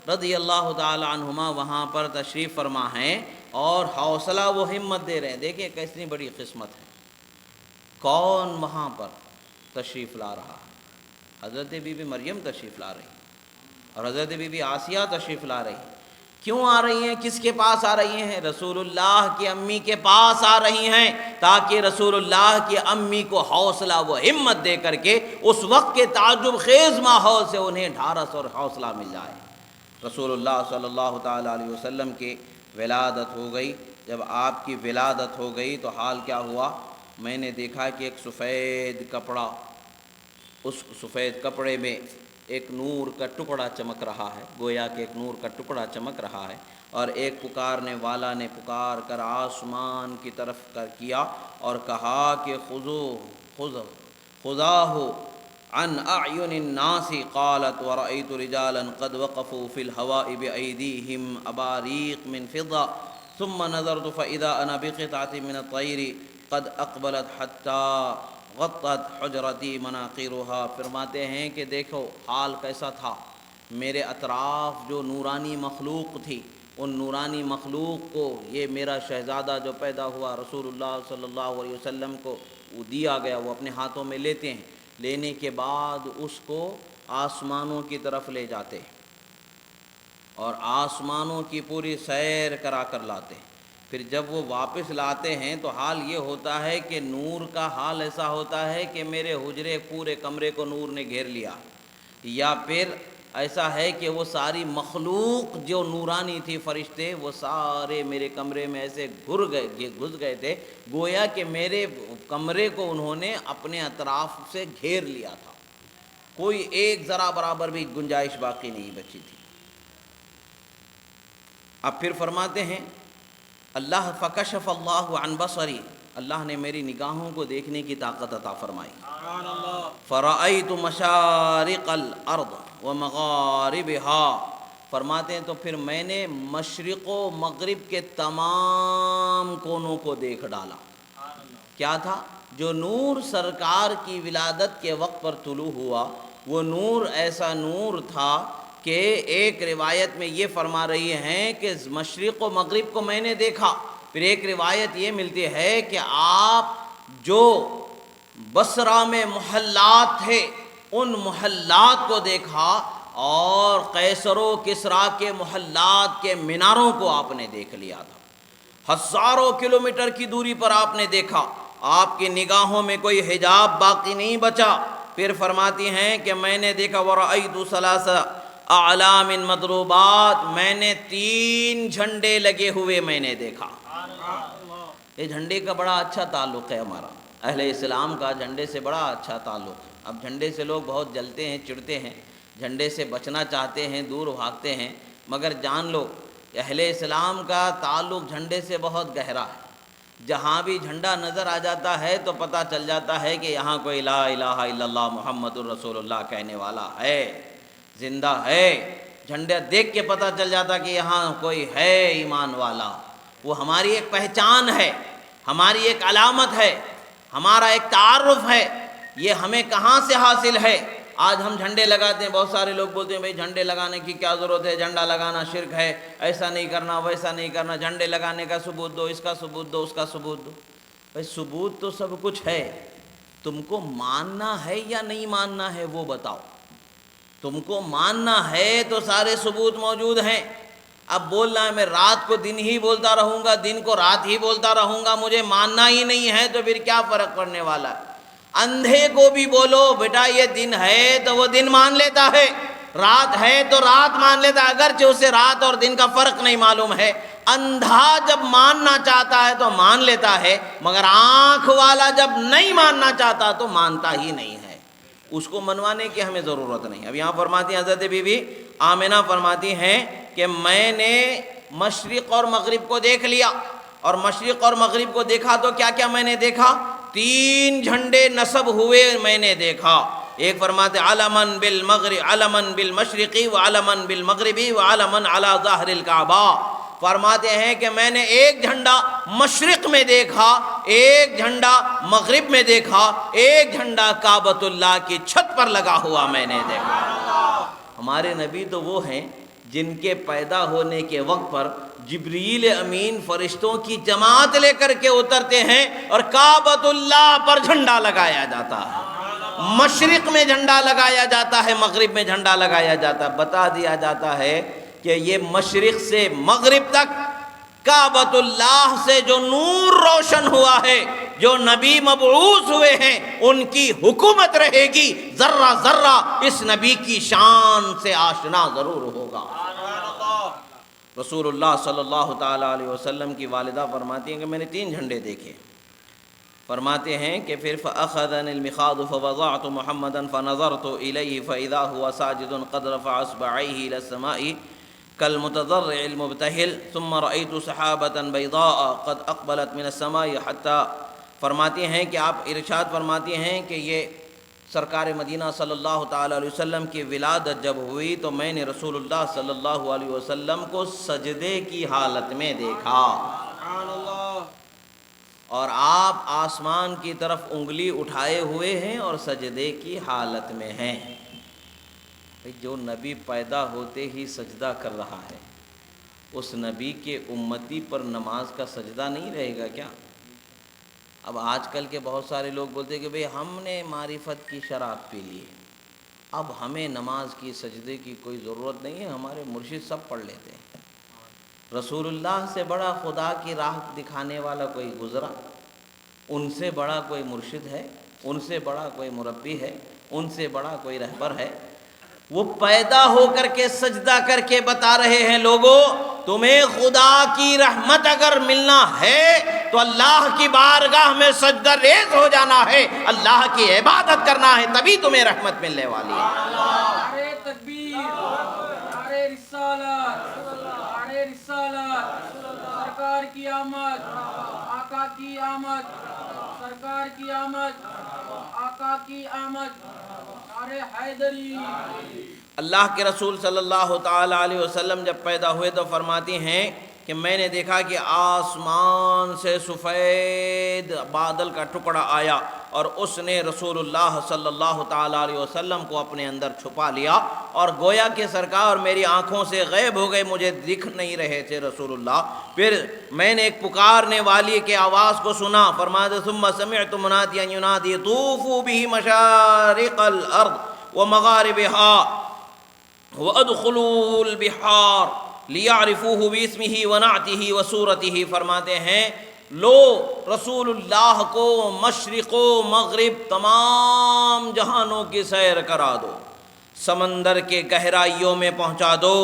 رضی اللہ تعالی عنہما وہاں پر تشریف فرما ہیں اور حوصلہ و ہمت دے رہے ہیں۔ دیکھیں کتنی بڑی قسمت ہے، کون وہاں پر تشریف لا رہا ہے؟ حضرت بی بی مریم تشریف لا رہی اور حضرت بی بی آسیہ تشریف لا رہی۔ کیوں آ رہی ہیں؟ کس کے پاس آ رہی ہیں؟ رسول اللہ کی امی کے پاس آ رہی ہیں، تاکہ رسول اللہ کی امی کو حوصلہ و ہمت دے کر کے اس وقت کے تعجب خیز ماحول سے انہیں ڈھارس اور حوصلہ مل جائے۔ رسول اللہ صلی اللہ تعالی علیہ وسلم کی ولادت ہو گئی۔ جب آپ کی ولادت ہو گئی تو حال کیا ہوا؟ میں نے دیکھا کہ ایک سفید کپڑا، اس سفید کپڑے میں ایک نور کا ٹکڑا چمک رہا ہے، گویا کہ ایک نور کا ٹکڑا چمک رہا ہے، اور ایک پکارنے والا نے پکار کر آسمان کی طرف کیا اور کہا کہ خذاہ عن اعین الناس، قالت ورأیت رجالا قد وقفوا فی الہواء بأیدیہم اباریق من فضہ ثم نظرت فاذا انا بقطعۃ من الطیر قد اقبلت حتی غطت حجرتی مناقیرها۔ فرماتے ہیں کہ دیکھو حال کیسا تھا، میرے اطراف جو نورانی مخلوق تھی، ان نورانی مخلوق کو یہ میرا شہزادہ جو پیدا ہوا رسول اللہ صلی اللہ علیہ وسلم کو وہ دیا گیا، وہ اپنے ہاتھوں میں لیتے ہیں، لینے کے بعد اس کو آسمانوں کی طرف لے جاتے ہیں اور آسمانوں کی پوری سیر کرا کر لاتے ہیں۔ پھر جب وہ واپس لاتے ہیں تو حال یہ ہوتا ہے کہ نور کا حال ایسا ہوتا ہے کہ میرے حجرے پورے کمرے کو نور نے گھیر لیا، یا پھر ایسا ہے کہ وہ ساری مخلوق جو نورانی تھی، فرشتے، وہ سارے میرے کمرے میں ایسے گھس گئے تھے، گویا کہ میرے کمرے کو انہوں نے اپنے اطراف سے گھیر لیا تھا، کوئی ایک ذرا برابر بھی گنجائش باقی نہیں بچی تھی۔ اب پھر فرماتے ہیں اللہ فکشف اللہ عن بصری، اللہ نے میری نگاہوں کو دیکھنے کی طاقت عطا فرمائی۔ فرأیت مشارق الارض ومغاربها، فرماتے ہیں تو پھر میں نے مشرق و مغرب کے تمام کونوں کو دیکھ ڈالا۔ کیا تھا؟ جو نور سرکار کی ولادت کے وقت پر طلوع ہوا، وہ نور ایسا نور تھا کہ ایک روایت میں یہ فرما رہی ہیں کہ مشرق و مغرب کو میں نے دیکھا۔ پھر ایک روایت یہ ملتی ہے کہ آپ جو بصرہ میں محلات تھے ان محلات کو دیکھا، اور قیصر و کسریٰ کے محلات کے میناروں کو آپ نے دیکھ لیا تھا، ہزاروں کلومیٹر کی دوری پر آپ نے دیکھا، آپ کی نگاہوں میں کوئی حجاب باقی نہیں بچا۔ پھر فرماتی ہیں کہ میں نے دیکھا ورأیت ثلاث اعلام مضروبات، میں نے 3 جھنڈے لگے ہوئے میں نے دیکھا۔ یہ جھنڈے کا بڑا اچھا تعلق ہے ہمارا، اہل اسلام کا جھنڈے سے بڑا اچھا تعلق ہے۔ اب جھنڈے سے لوگ بہت جلتے ہیں، چڑھتے ہیں، جھنڈے سے بچنا چاہتے ہیں، دور بھاگتے ہیں، مگر جان لو اہل اسلام کا تعلق جھنڈے سے بہت گہرا ہے۔ جہاں بھی جھنڈا نظر آ جاتا ہے تو پتہ چل جاتا ہے کہ یہاں کوئی لا الہ الا اللہ محمد الرسول اللہ کہنے والا ہے، زندہ ہے۔ جھنڈا دیکھ کے پتہ چل جاتا کہ یہاں کوئی ہے ایمان والا۔ وہ ہماری ایک پہچان ہے، ہماری ایک علامت ہے، ہمارا ایک تعارف ہے۔ یہ ہمیں کہاں سے حاصل ہے؟ آج ہم جھنڈے لگاتے ہیں، بہت سارے لوگ بولتے ہیں بھئی جھنڈے لگانے کی کیا ضرورت ہے، جھنڈا لگانا شرک ہے، ایسا نہیں کرنا ویسا نہیں کرنا، جھنڈے لگانے کا ثبوت دو، اس کا ثبوت دو، اس کا ثبوت دو۔ بھئی ثبوت تو سب کچھ ہے، تم کو ماننا ہے یا نہیں ماننا ہے وہ بتاؤ۔ تم کو ماننا ہے تو سارے ثبوت موجود ہیں۔ اب بولنا ہے میں رات کو دن ہی بولتا رہوں گا، دن کو رات ہی بولتا رہوں گا، مجھے ماننا ہی نہیں ہے، تو پھر کیا فرق پڑنے والا ہے؟ اندھے کو بھی بولو بیٹا یہ دن ہے تو وہ دن مان لیتا ہے، رات ہے تو رات مان لیتا ہے، اگرچہ اسے رات اور دن کا فرق نہیں معلوم ہے۔ اندھا جب ماننا چاہتا ہے تو مان لیتا ہے، مگر آنکھ والا جب نہیں ماننا چاہتا تو مانتا ہی نہیں ہے، اس کو منوانے کی ہمیں ضرورت نہیں۔ اب یہاں فرماتی ہیں حضرت بی بی آمنہ فرماتی ہیں کہ میں نے مشرق اور مغرب کو دیکھ لیا، اور مشرق اور مغرب کو دیکھا تو کیا کیا میں نے دیکھا؟ 3 جھنڈے نصب ہوئے میں نے دیکھا۔ ایک فرماتے علمن بالمغرب، علمن بالمشرقی و علمن بالمغربی و علمن علی ظاہر الکعبہ، فرماتے ہیں کہ میں نے ایک جھنڈا مشرق میں دیکھا، ایک جھنڈا مغرب میں دیکھا، ایک جھنڈا کعبۃ اللہ کی چھت پر لگا ہوا میں نے دیکھا۔ ہمارے نبی تو وہ ہیں جن کے پیدا ہونے کے وقت پر جبریل امین فرشتوں کی جماعت لے کر کے اترتے ہیں اور کعبۃ اللہ پر جھنڈا لگایا جاتا ہے، مشرق میں جھنڈا لگایا جاتا ہے، مغرب میں جھنڈا لگایا جاتا ہے۔ بتا دیا جاتا ہے کہ یہ مشرق سے مغرب تک کعبۃ اللہ سے جو نور روشن ہوا ہے، جو نبی مبعوث ہوئے ہیں ان کی حکومت رہے گی، ذرہ ذرہ اس نبی کی شان سے آشنا ضرور ہوگا۔ رسول اللہ صلی اللہ تعالیٰ علیہ وسلم کی والدہ فرماتی ہیں کہ میں نے 3 جھنڈے دیکھے، فرماتے ہیں کہ پھر فَأَخَذَنِ الْمِخَاضُ فَوَضَعْتُ مُحَمَّدًا فَنَظَرْتُ إِلَيْهِ فَإِذَا هُوَ سَاجِدٌ قَدْ رَفَعَ إِصْبَعَيْهِ إِلَى السَّمَاءِ كالمتضرع المبتهل ثم رأيت سحابة بيضاء قد اقبلت من السماء حتى، فرماتے ہیں کہ آپ ارشاد فرماتے ہیں کہ یہ سرکار مدینہ صلی اللہ تعالیٰ علیہ وسلم کی ولادت جب ہوئی تو میں نے رسول اللہ صلی اللہ علیہ وسلم کو سجدے کی حالت میں دیکھا، اور آپ آسمان کی طرف انگلی اٹھائے ہوئے ہیں اور سجدے کی حالت میں ہیں۔ جو نبی پیدا ہوتے ہی سجدہ کر رہا ہے، اس نبی کے امتی پر نماز کا سجدہ نہیں رہے گا کیا؟ اب آج کل کے بہت سارے لوگ بولتے ہیں کہ بھئی ہم نے معرفت کی شراب پی لی، اب ہمیں نماز کی سجدے کی کوئی ضرورت نہیں ہے، ہمارے مرشد سب پڑھ لیتے ہیں۔ رسول اللہ سے بڑا خدا کی راہ دکھانے والا کوئی گزرا؟ ان سے بڑا کوئی مرشد ہے؟ ان سے بڑا کوئی مربی ہے؟ ان سے بڑا کوئی رہبر ہے؟ وہ پیدا ہو کر کے سجدہ کر کے بتا رہے ہیں لوگوں تمہیں خدا کی رحمت اگر ملنا ہے تو اللہ کی بارگاہ میں سجدہ ریز ہو جانا ہے، اللہ کی عبادت کرنا ہے، تبھی تمہیں رحمت ملنے والی ہے۔ نعرہ تکبیر، نعرہ رسالت، نعرہ رسالت، سرکار کی آمد، آقا کی آمد، سرکار کی آمد، آقا کی آمد، نعرہ حیدری۔ اللہ کے رسول صلی اللہ تعالیٰ علیہ وسلم جب پیدا ہوئے تو فرماتی ہیں کہ میں نے دیکھا کہ آسمان سے سفید بادل کا ٹکڑا آیا اور اس نے رسول اللہ صلی اللہ تعالیٰ علیہ وسلم کو اپنے اندر چھپا لیا، اور گویا کہ سرکار میری آنکھوں سے غائب ہو گئے، مجھے دکھ نہیں رہے تھے رسول اللہ۔ پھر میں نے ایک پکارنے والی کے آواز کو سنا، فرماتے ثم سمعت منادیا ینادی طوفوا به مشارق الارض ومغاربها وَأَدْخُلُوا الْبِحَارَ لِيَعْرِفُوهُ بِاسْمِهِ وَنَعْتِهِ وَصُورَتِهِ، فرماتے ہیں لو رسول اللہ کو مشرق و مغرب تمام جہانوں کی سیر کرا دو، سمندر کے گہرائیوں میں پہنچا دو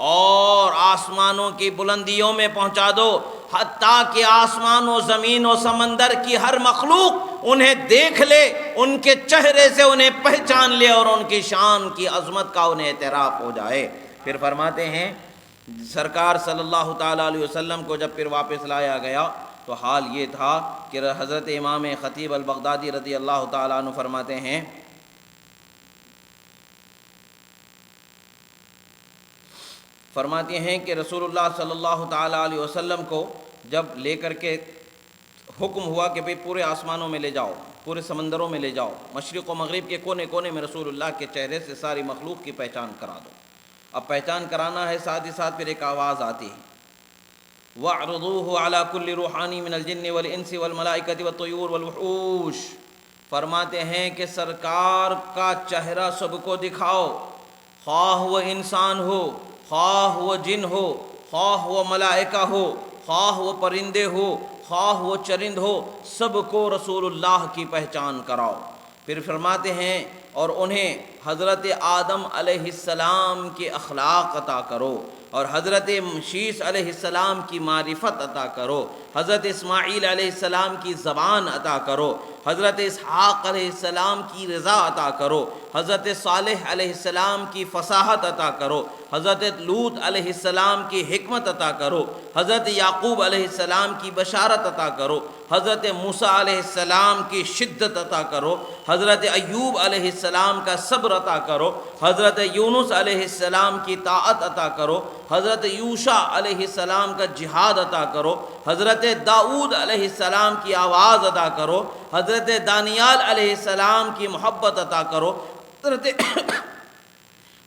اور آسمانوں کی بلندیوں میں پہنچا دو، حتیٰ کہ آسمان و زمین و سمندر کی ہر مخلوق انہیں دیکھ لے، ان کے چہرے سے انہیں پہچان لے اور ان کی شان کی عظمت کا انہیں اعتراف ہو جائے۔ پھر فرماتے ہیں سرکار صلی اللہ تعالیٰ علیہ وسلم کو جب پھر واپس لایا گیا تو حال یہ تھا کہ حضرت امام خطیب البغدادی رضی اللہ تعالیٰ عنہ فرماتے ہیں کہ رسول اللہ صلی اللہ تعالیٰ علیہ وسلم کو جب لے کر کے حکم ہوا کہ بھئی پورے آسمانوں میں لے جاؤ، پورے سمندروں میں لے جاؤ، مشرق و مغرب کے کونے کونے میں رسول اللہ کے چہرے سے ساری مخلوق کی پہچان کرا دو۔ اب پہچان کرانا ہے، ساتھ ہی ساتھ پھر ایک آواز آتی ہے وَاعْرُضُوهُ عَلَى كُلِّ رُوحَانٍ مِّنَ الْجِنِّ وَالْإِنسِ وَالْمَلَائِكَةِ وَالطُّيُورِ وَالْوُحُوشِ، فرماتے ہیں کہ سرکار کا چہرہ سب کو دکھاؤ، خواہ وہ انسان ہو، خواہ وہ جن ہو، خواہ وہ ملائکہ ہو، خواہ وہ پرندے ہو، خواہ وہ چرند ہو، سب کو رسول اللہ کی پہچان کراؤ۔ پھر فرماتے ہیں اور انہیں حضرت آدم علیہ السلام کے اخلاق عطا کرو، اور حضرت شیس علیہ السلام کی معرفت عطا کرو، حضرت اسماعیل علیہ السلام کی زبان عطا کرو، حضرت اسحاق علیہ السلام کی رضا عطا کرو، حضرت صالح علیہ السلام کی فصاحت عطا کرو، حضرت لوط علیہ السلام کی حکمت عطا کرو، حضرت یعقوب علیہ السلام کی بشارت عطا کرو، حضرت موسیٰ علیہ السلام کی شدت عطا کرو، حضرت ایوب علیہ السلام کا صبر عطا کرو، حضرت یونس علیہ السلام کی طاعت عطا کرو، حضرت یوشع علیہ السلام کا جہاد عطا کرو، حضرت داؤد علیہ السلام کی آواز عطا کرو، حضرت دانیال علیہ السلام کی محبت عطا کرو،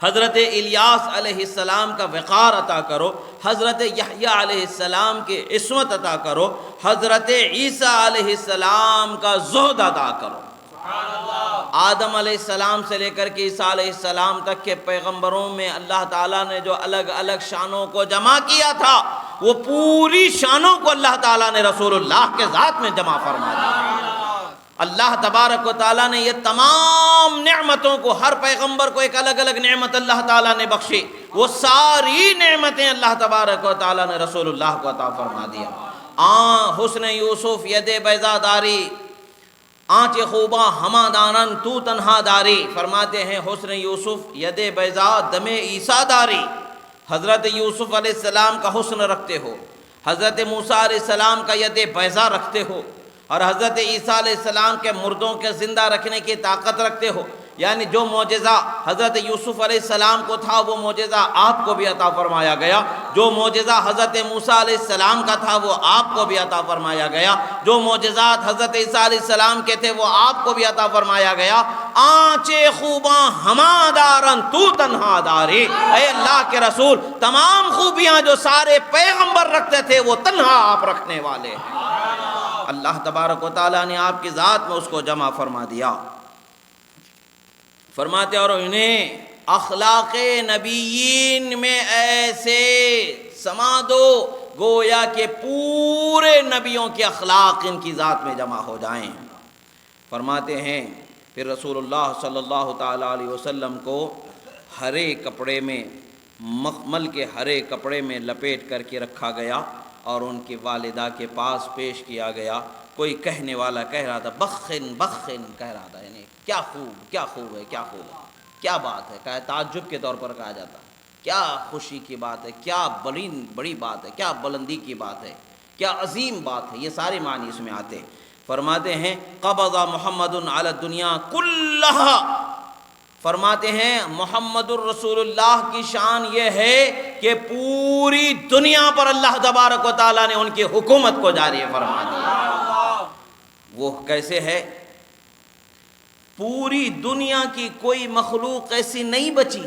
حضرت الیاس علیہ السلام کا وقار عطا کرو، حضرت یحییٰ علیہ السلام کی عصمت عطا کرو، حضرت عیسیٰ علیہ السلام کا زہد عطا کرو۔ آدم علیہ السلام سے لے کر کے عیسیٰ علیہ السلام تک کے پیغمبروں میں اللہ تعالیٰ نے جو الگ الگ شانوں کو جمع کیا تھا، وہ پوری شانوں کو اللہ تعالیٰ نے رسول اللہ کے ذات میں جمع فرما دیا۔ اللہ تبارک و تعالیٰ نے یہ تمام نعمتوں کو، ہر پیغمبر کو ایک الگ الگ نعمت اللہ تعالیٰ نے بخشی، وہ ساری نعمتیں اللہ تبارک و تعالیٰ نے رسول اللہ کو عطا فرما دیا۔ حسن یوسف ید بیضا داری، آنچ خوباں ہما دانن تو تنہا داری، فرماتے ہیں حسن یوسف ید بیضا دم عیسیٰ داری۔ حضرت یوسف علیہ السلام کا حسن رکھتے ہو، حضرت موسیٰ علیہ السلام کا ید بیضا رکھتے ہو، اور حضرت عیسیٰ علیہ السلام کے مردوں کے زندہ رکھنے کی طاقت رکھتے ہو۔ یعنی جو معجزہ حضرت یوسف علیہ السلام کو تھا وہ معجزہ آپ کو بھی عطا فرمایا گیا، جو معجزہ حضرت موسیٰ علیہ السلام کا تھا وہ آپ کو بھی عطا فرمایا گیا، جو معجزات حضرت عیسیٰ علیہ السلام کے تھے وہ آپ کو بھی عطا فرمایا گیا۔ آنچے خوباں ہما دارن تو تنہا داری، اے اللہ کے رسول تمام خوبیاں جو سارے پیغمبر رکھتے تھے وہ تنہا آپ رکھنے والے ہیں۔ اللہ تبارک و تعالیٰ نے آپ کی ذات میں اس کو جمع فرما دیا۔ فرماتے اور انہیں اخلاق نبیین میں ایسے سما دو گویا کہ پورے نبیوں کے اخلاق ان کی ذات میں جمع ہو جائیں۔ فرماتے ہیں پھر رسول اللہ صلی اللہ تعالیٰ علیہ وسلم کو ہرے کپڑے میں، مخمل کے ہرے کپڑے میں لپیٹ کر کے رکھا گیا اور ان کی والدہ کے پاس پیش کیا گیا۔ کوئی کہنے والا کہہ رہا تھا بخن بخن کہہ رہا تھا، یعنی کیا خوب، کیا خوب ہے، کیا خوب ہے، کیا بات ہے، کہا تعجب کے طور پر کہا جاتا، کیا خوشی کی بات ہے، کیا بڑی بات ہے، کیا بلندی کی بات ہے، کیا عظیم بات ہے، یہ سارے معنی اس میں آتے ہیں۔ فرماتے ہیں قبض محمد علی الدنیا کلہا، فرماتے ہیں محمد الرسول اللہ کی شان یہ ہے کہ پوری دنیا پر اللہ تبارک و تعالیٰ نے ان کی حکومت کو جاری فرما دیا۔ وہ کیسے ہے؟ پوری دنیا کی کوئی مخلوق ایسی نہیں بچی،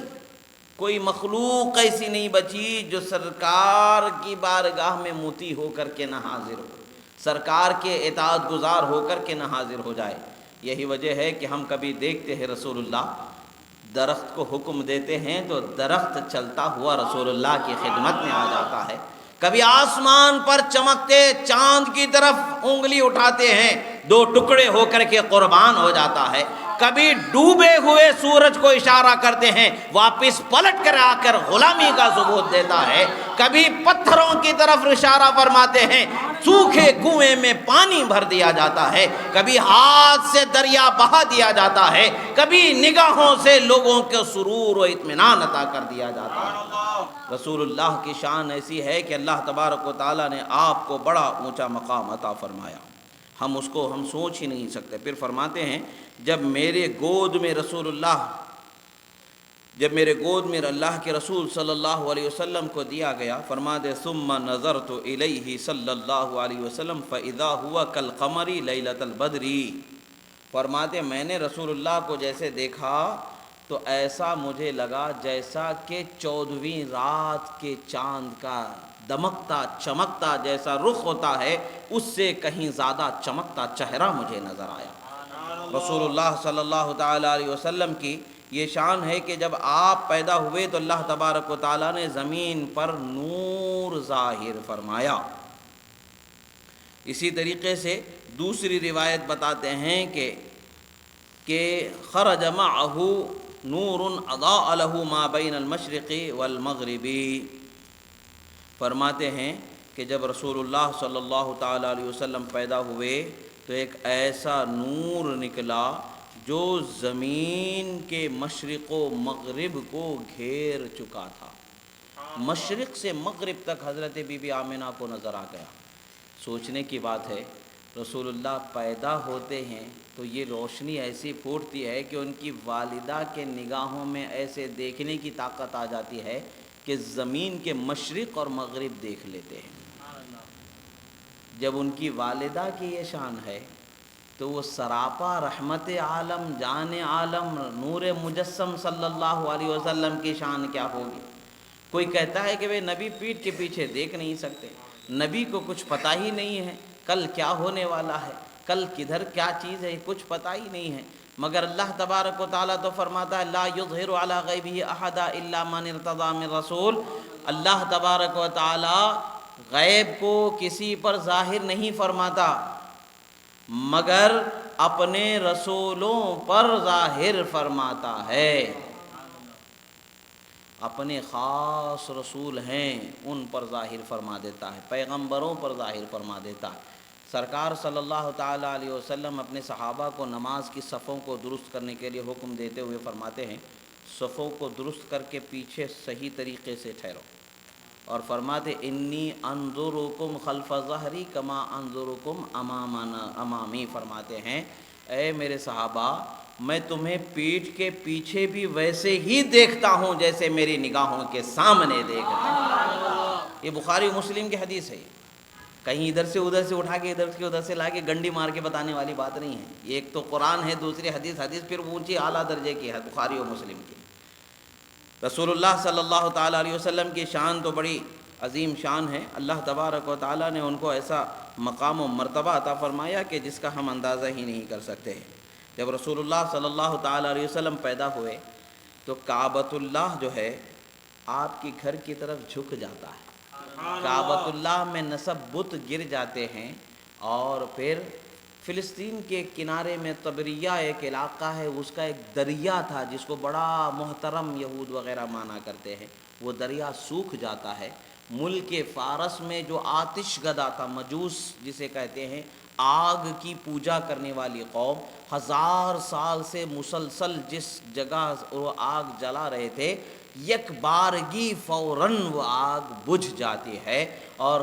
کوئی مخلوق ایسی نہیں بچی جو سرکار کی بارگاہ میں مطیع ہو کر کے نہ حاضر ہو، سرکار کے اطاعت گزار ہو کر کے نہ حاضر ہو جائے۔ یہی وجہ ہے کہ ہم کبھی دیکھتے ہیں رسول اللہ درخت کو حکم دیتے ہیں تو درخت چلتا ہوا رسول اللہ کی خدمت میں آ جاتا ہے، کبھی آسمان پر چمکتے چاند کی طرف انگلی اٹھاتے ہیں، دو ٹکڑے ہو کر کے قربان ہو جاتا ہے، کبھی ڈوبے ہوئے سورج کو اشارہ کرتے ہیں واپس پلٹ کر آ کر غلامی کا ثبوت دیتا ہے، کبھی پتھروں کی طرف اشارہ فرماتے ہیں سوکھے کنویں میں پانی بھر دیا جاتا ہے، کبھی ہاتھ سے دریا بہا دیا جاتا ہے، کبھی نگاہوں سے لوگوں کے سرور و اطمینان عطا کر دیا جاتا ہے۔ رسول اللہ کی شان ایسی ہے کہ اللہ تبارک و تعالیٰ نے آپ کو بڑا اونچا مقام عطا فرمایا، ہم اس کو سوچ ہی نہیں سکتے۔ پھر فرماتے ہیں جب میرے گود میں اللہ کے رسول صلی اللہ علیہ وسلم کو دیا گیا، فرماتے ثم نظرت الیہ صلی اللہ علیہ وسلم فاذا ہوا کالقمر لیلۃ البدر، فرماتے میں نے رسول اللہ کو جیسے دیکھا تو ایسا مجھے لگا جیسا کہ 14ویں رات کے چاند کا دمکتا چمکتا جیسا رخ ہوتا ہے اس سے کہیں زیادہ چمکتا چہرہ مجھے نظر آیا۔ رسول اللہ صلی اللہ تعالیٰ علیہ وسلم کی یہ شان ہے کہ جب آپ پیدا ہوئے تو اللہ تبارک و تعالیٰ نے زمین پر نور ظاہر فرمایا۔ اسی طریقے سے دوسری روایت بتاتے ہیں کہ خرج معہ نور اضاء له ما بین المشرق والمغرب، فرماتے ہیں کہ جب رسول اللہ صلی اللہ تعالیٰ علیہ وسلم پیدا ہوئے تو ایک ایسا نور نکلا جو زمین کے مشرق و مغرب کو گھیر چکا تھا۔ مشرق سے مغرب تک حضرت بی بی آمنہ کو نظر آ گیا۔ سوچنے کی بات ہے، رسول اللہ پیدا ہوتے ہیں تو یہ روشنی ایسی پھوٹتی ہے کہ ان کی والدہ کے نگاہوں میں ایسے دیکھنے کی طاقت آ جاتی ہے کہ زمین کے مشرق اور مغرب دیکھ لیتے ہیں۔ جب ان کی والدہ کی یہ شان ہے تو وہ سراپا رحمت عالم، جان عالم، نور مجسم صلی اللہ علیہ وسلم کی شان کیا ہوگی؟ کوئی کہتا ہے کہ وہ نبی پیٹھ کے پیچھے دیکھ نہیں سکتے، نبی کو کچھ پتہ ہی نہیں ہے کل کیا ہونے والا ہے، کل کدھر کیا چیز ہے، کچھ پتہ ہی نہیں ہے۔ مگر اللہ تبارک و تعالیٰ تو فرماتا ہے لا یظہر علی غیبہ احدا الا من ارتضی من رسول۔ اللہ تبارک و تعالیٰ غیب کو کسی پر ظاہر نہیں فرماتا مگر اپنے رسولوں پر ظاہر فرماتا ہے۔ اپنے خاص رسول ہیں ان پر ظاہر فرما دیتا ہے، پیغمبروں پر ظاہر فرما دیتا ہے۔ سرکار صلی اللہ تعالیٰ علیہ وسلم اپنے صحابہ کو نماز کی صفوں کو درست کرنے کے لیے حکم دیتے ہوئے فرماتے ہیں صفوں کو درست کر کے پیچھے صحیح طریقے سے ٹھہرو، اور فرماتے انی انظرکم خلف ظہری کما انظرکم امامی، فرماتے ہیں اے میرے صحابہ میں تمہیں پیٹھ کے پیچھے بھی ویسے ہی دیکھتا ہوں جیسے میری نگاہوں کے سامنے دیکھ رہا ہوں۔ یہ بخاری و مسلم کی حدیث ہے، کہیں ادھر سے ادھر سے اٹھا کے ادھر سے لا کے گنڈی مار کے بتانے والی بات نہیں ہے۔ یہ ایک تو قرآن ہے، دوسری حدیث پھر اونچی اعلیٰ درجے کی ہے، بخاری و مسلم کی۔ رسول اللہ صلی اللہ تعالیٰ علیہ وسلم کی شان تو بڑی عظیم شان ہے۔ اللہ تبارک و تعالیٰ نے ان کو ایسا مقام و مرتبہ عطا فرمایا کہ جس کا ہم اندازہ ہی نہیں کر سکتے۔ جب رسول اللہ صلی اللہ تعالیٰ علیہ وسلم پیدا ہوئے تو کعبۃ اللہ جو ہے آپ کی گھر کی طرف جھک جاتا ہے۔ کعبۃ اللہ میں نصب بت گر جاتے ہیں، اور پھر فلسطین کے کنارے میں طبریہ ایک علاقہ ہے، اس کا ایک دریا تھا جس کو بڑا محترم یہود وغیرہ مانا کرتے ہیں، وہ دریا سوکھ جاتا ہے۔ ملک فارس میں جو آتش گدا تھا، مجوس جسے کہتے ہیں، آگ کی پوجا کرنے والی قوم، 1000 سال سے مسلسل جس جگہ وہ آگ جلا رہے تھے، یک بارگی فوراً وہ آگ بجھ جاتی ہے، اور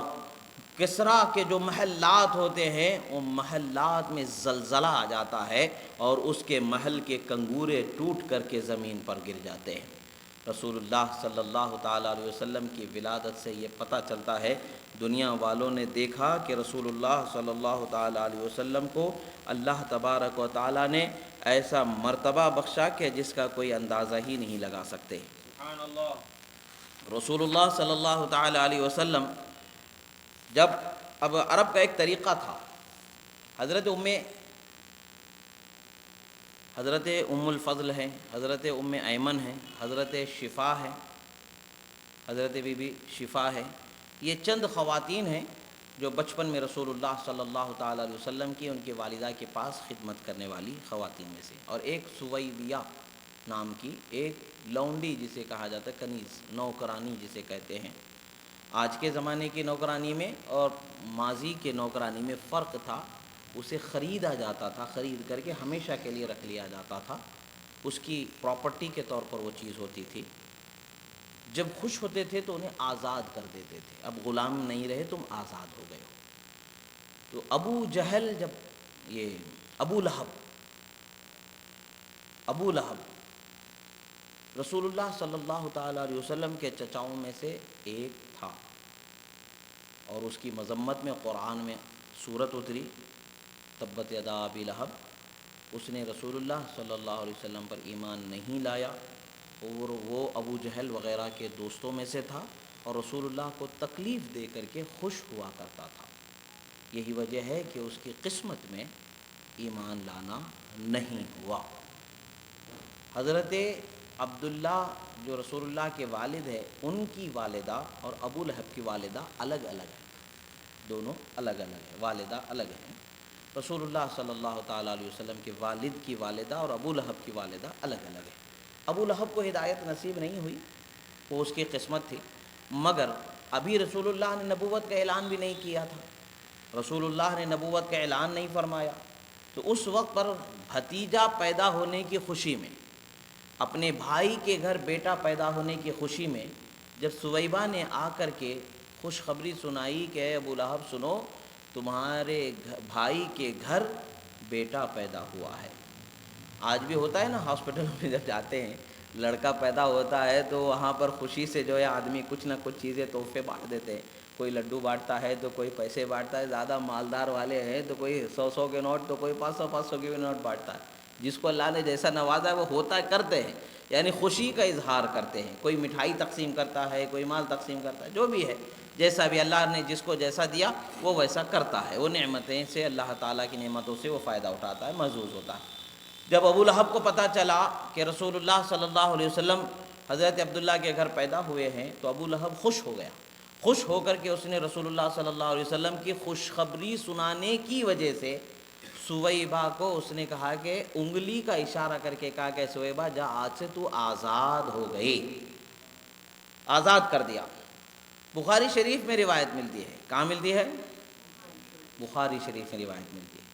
کسریٰ کے جو محلات ہوتے ہیں وہ محلات میں زلزلہ آ جاتا ہے اور اس کے محل کے کنگورے ٹوٹ کر کے زمین پر گر جاتے ہیں۔ رسول اللہ صلی اللہ تعالیٰ علیہ وسلم کی ولادت سے یہ پتہ چلتا ہے، دنیا والوں نے دیکھا کہ رسول اللہ صلی اللہ تعالیٰ علیہ وسلم کو اللہ تبارک و تعالیٰ نے ایسا مرتبہ بخشا کہ جس کا کوئی اندازہ ہی نہیں لگا سکتے۔ سبحان اللہ۔ رسول اللہ صلی اللہ تعالیٰ علیہ وسلم جب اب عرب کا ایک طریقہ تھا، حضرت ام الفضل ہیں، حضرت ام ایمن ہیں، حضرت شفا ہے، حضرت بی بی شفا ہے، یہ چند خواتین ہیں جو بچپن میں رسول اللہ صلی اللہ تعالیٰ علیہ وسلم کی ان کی والدہ کے پاس خدمت کرنے والی خواتین میں سے، اور ایک سویبیہ نام کی ایک لونڈی جسے کہا جاتا ہے، کنیز، نوکرانی جسے کہتے ہیں۔ آج کے زمانے کی نوکرانی میں اور ماضی کے نوکرانی میں فرق تھا، اسے خریدا جاتا تھا، خرید کر کے ہمیشہ کے لیے رکھ لیا جاتا تھا، اس کی پراپرٹی کے طور پر وہ چیز ہوتی تھی۔ جب خوش ہوتے تھے تو انہیں آزاد کر دیتے تھے، اب غلام نہیں رہے، تم آزاد ہو گئے ہو۔ تو ابو جہل، جب یہ ابو لہب رسول اللہ صلی اللہ تعالیٰ علیہ وسلم کے چچاؤں میں سے ایک تھا، اور اس کی مذمت میں قرآن میں سورت اتری تبت یدا ابی لہب۔ اس نے رسول اللہ صلی اللہ علیہ وسلم پر ایمان نہیں لایا، اور وہ ابو جہل وغیرہ کے دوستوں میں سے تھا، اور رسول اللہ کو تکلیف دے کر کے خوش ہوا کرتا تھا۔ یہی وجہ ہے کہ اس کی قسمت میں ایمان لانا نہیں ہوا۔ حضرت عبداللہ جو رسول اللہ کے والد ہے، ان کی والدہ اور ابو لہب کی والدہ الگ الگ ہیں، دونوں الگ الگ ہیں، والدہ الگ ہیں۔ رسول اللہ صلی اللہ تعالیٰ علیہ وسلم کے والد کی والدہ اور ابو لہب کی والدہ الگ الگ ہیں۔ ابو لہب کو ہدایت نصیب نہیں ہوئی، وہ اس کی قسمت تھی، مگر ابھی رسول اللہ نے نبوت کا اعلان بھی نہیں کیا تھا، رسول اللہ نے نبوت کا اعلان نہیں فرمایا، تو اس وقت پر بھتیجا پیدا ہونے کی خوشی میں، اپنے بھائی کے گھر بیٹا پیدا ہونے کی خوشی میں، جب سویبہ نے آ کر کے خوشخبری سنائی کہ اے ابو لہب سنو، تمہارے بھائی کے گھر بیٹا پیدا ہوا ہے۔ آج بھی ہوتا ہے نا، ہاسپٹل میں جب جاتے ہیں لڑکا پیدا ہوتا ہے تو وہاں پر خوشی سے جو ہے آدمی کچھ نہ کچھ چیزیں تحفے بانٹ دیتے ہیں، کوئی لڈو بانٹتا ہے تو کوئی پیسے بانٹتا ہے، زیادہ مالدار والے ہیں تو کوئی 100 کے نوٹ تو کوئی 500 کے بھی نوٹ بانٹتا ہے۔ جس کو اللہ نے جیسا نوازا ہے وہ ہوتا ہے، کرتے ہیں، یعنی خوشی کا اظہار کرتے ہیں۔ کوئی مٹھائی تقسیم کرتا ہے، کوئی مال تقسیم کرتا ہے، جو بھی ہے، جیسا بھی اللہ نے جس کو جیسا دیا وہ ویسا کرتا ہے، وہ نعمتیں سے اللہ تعالیٰ کی نعمتوں سے وہ فائدہ اٹھاتا ہے، محظوظ ہوتا ہے۔ جب ابو لہب کو پتہ چلا کہ رسول اللہ صلی اللہ علیہ وسلم حضرت عبداللہ کے گھر پیدا ہوئے ہیں تو ابو لہب خوش ہو گیا۔ خوش ہو کر کے اس نے رسول اللہ صلی اللہ علیہ وسلم کی خوشخبری سنانے کی وجہ سے سویبہ کو اس نے کہا کہ انگلی کا اشارہ کر کے کہا کہ سویبہ جا، آج سے تو آزاد ہو گئی، آزاد کر دیا۔ بخاری شریف میں روایت ملتی ہے، کہاں ملتی ہے؟ بخاری شریف میں روایت ملتی ہے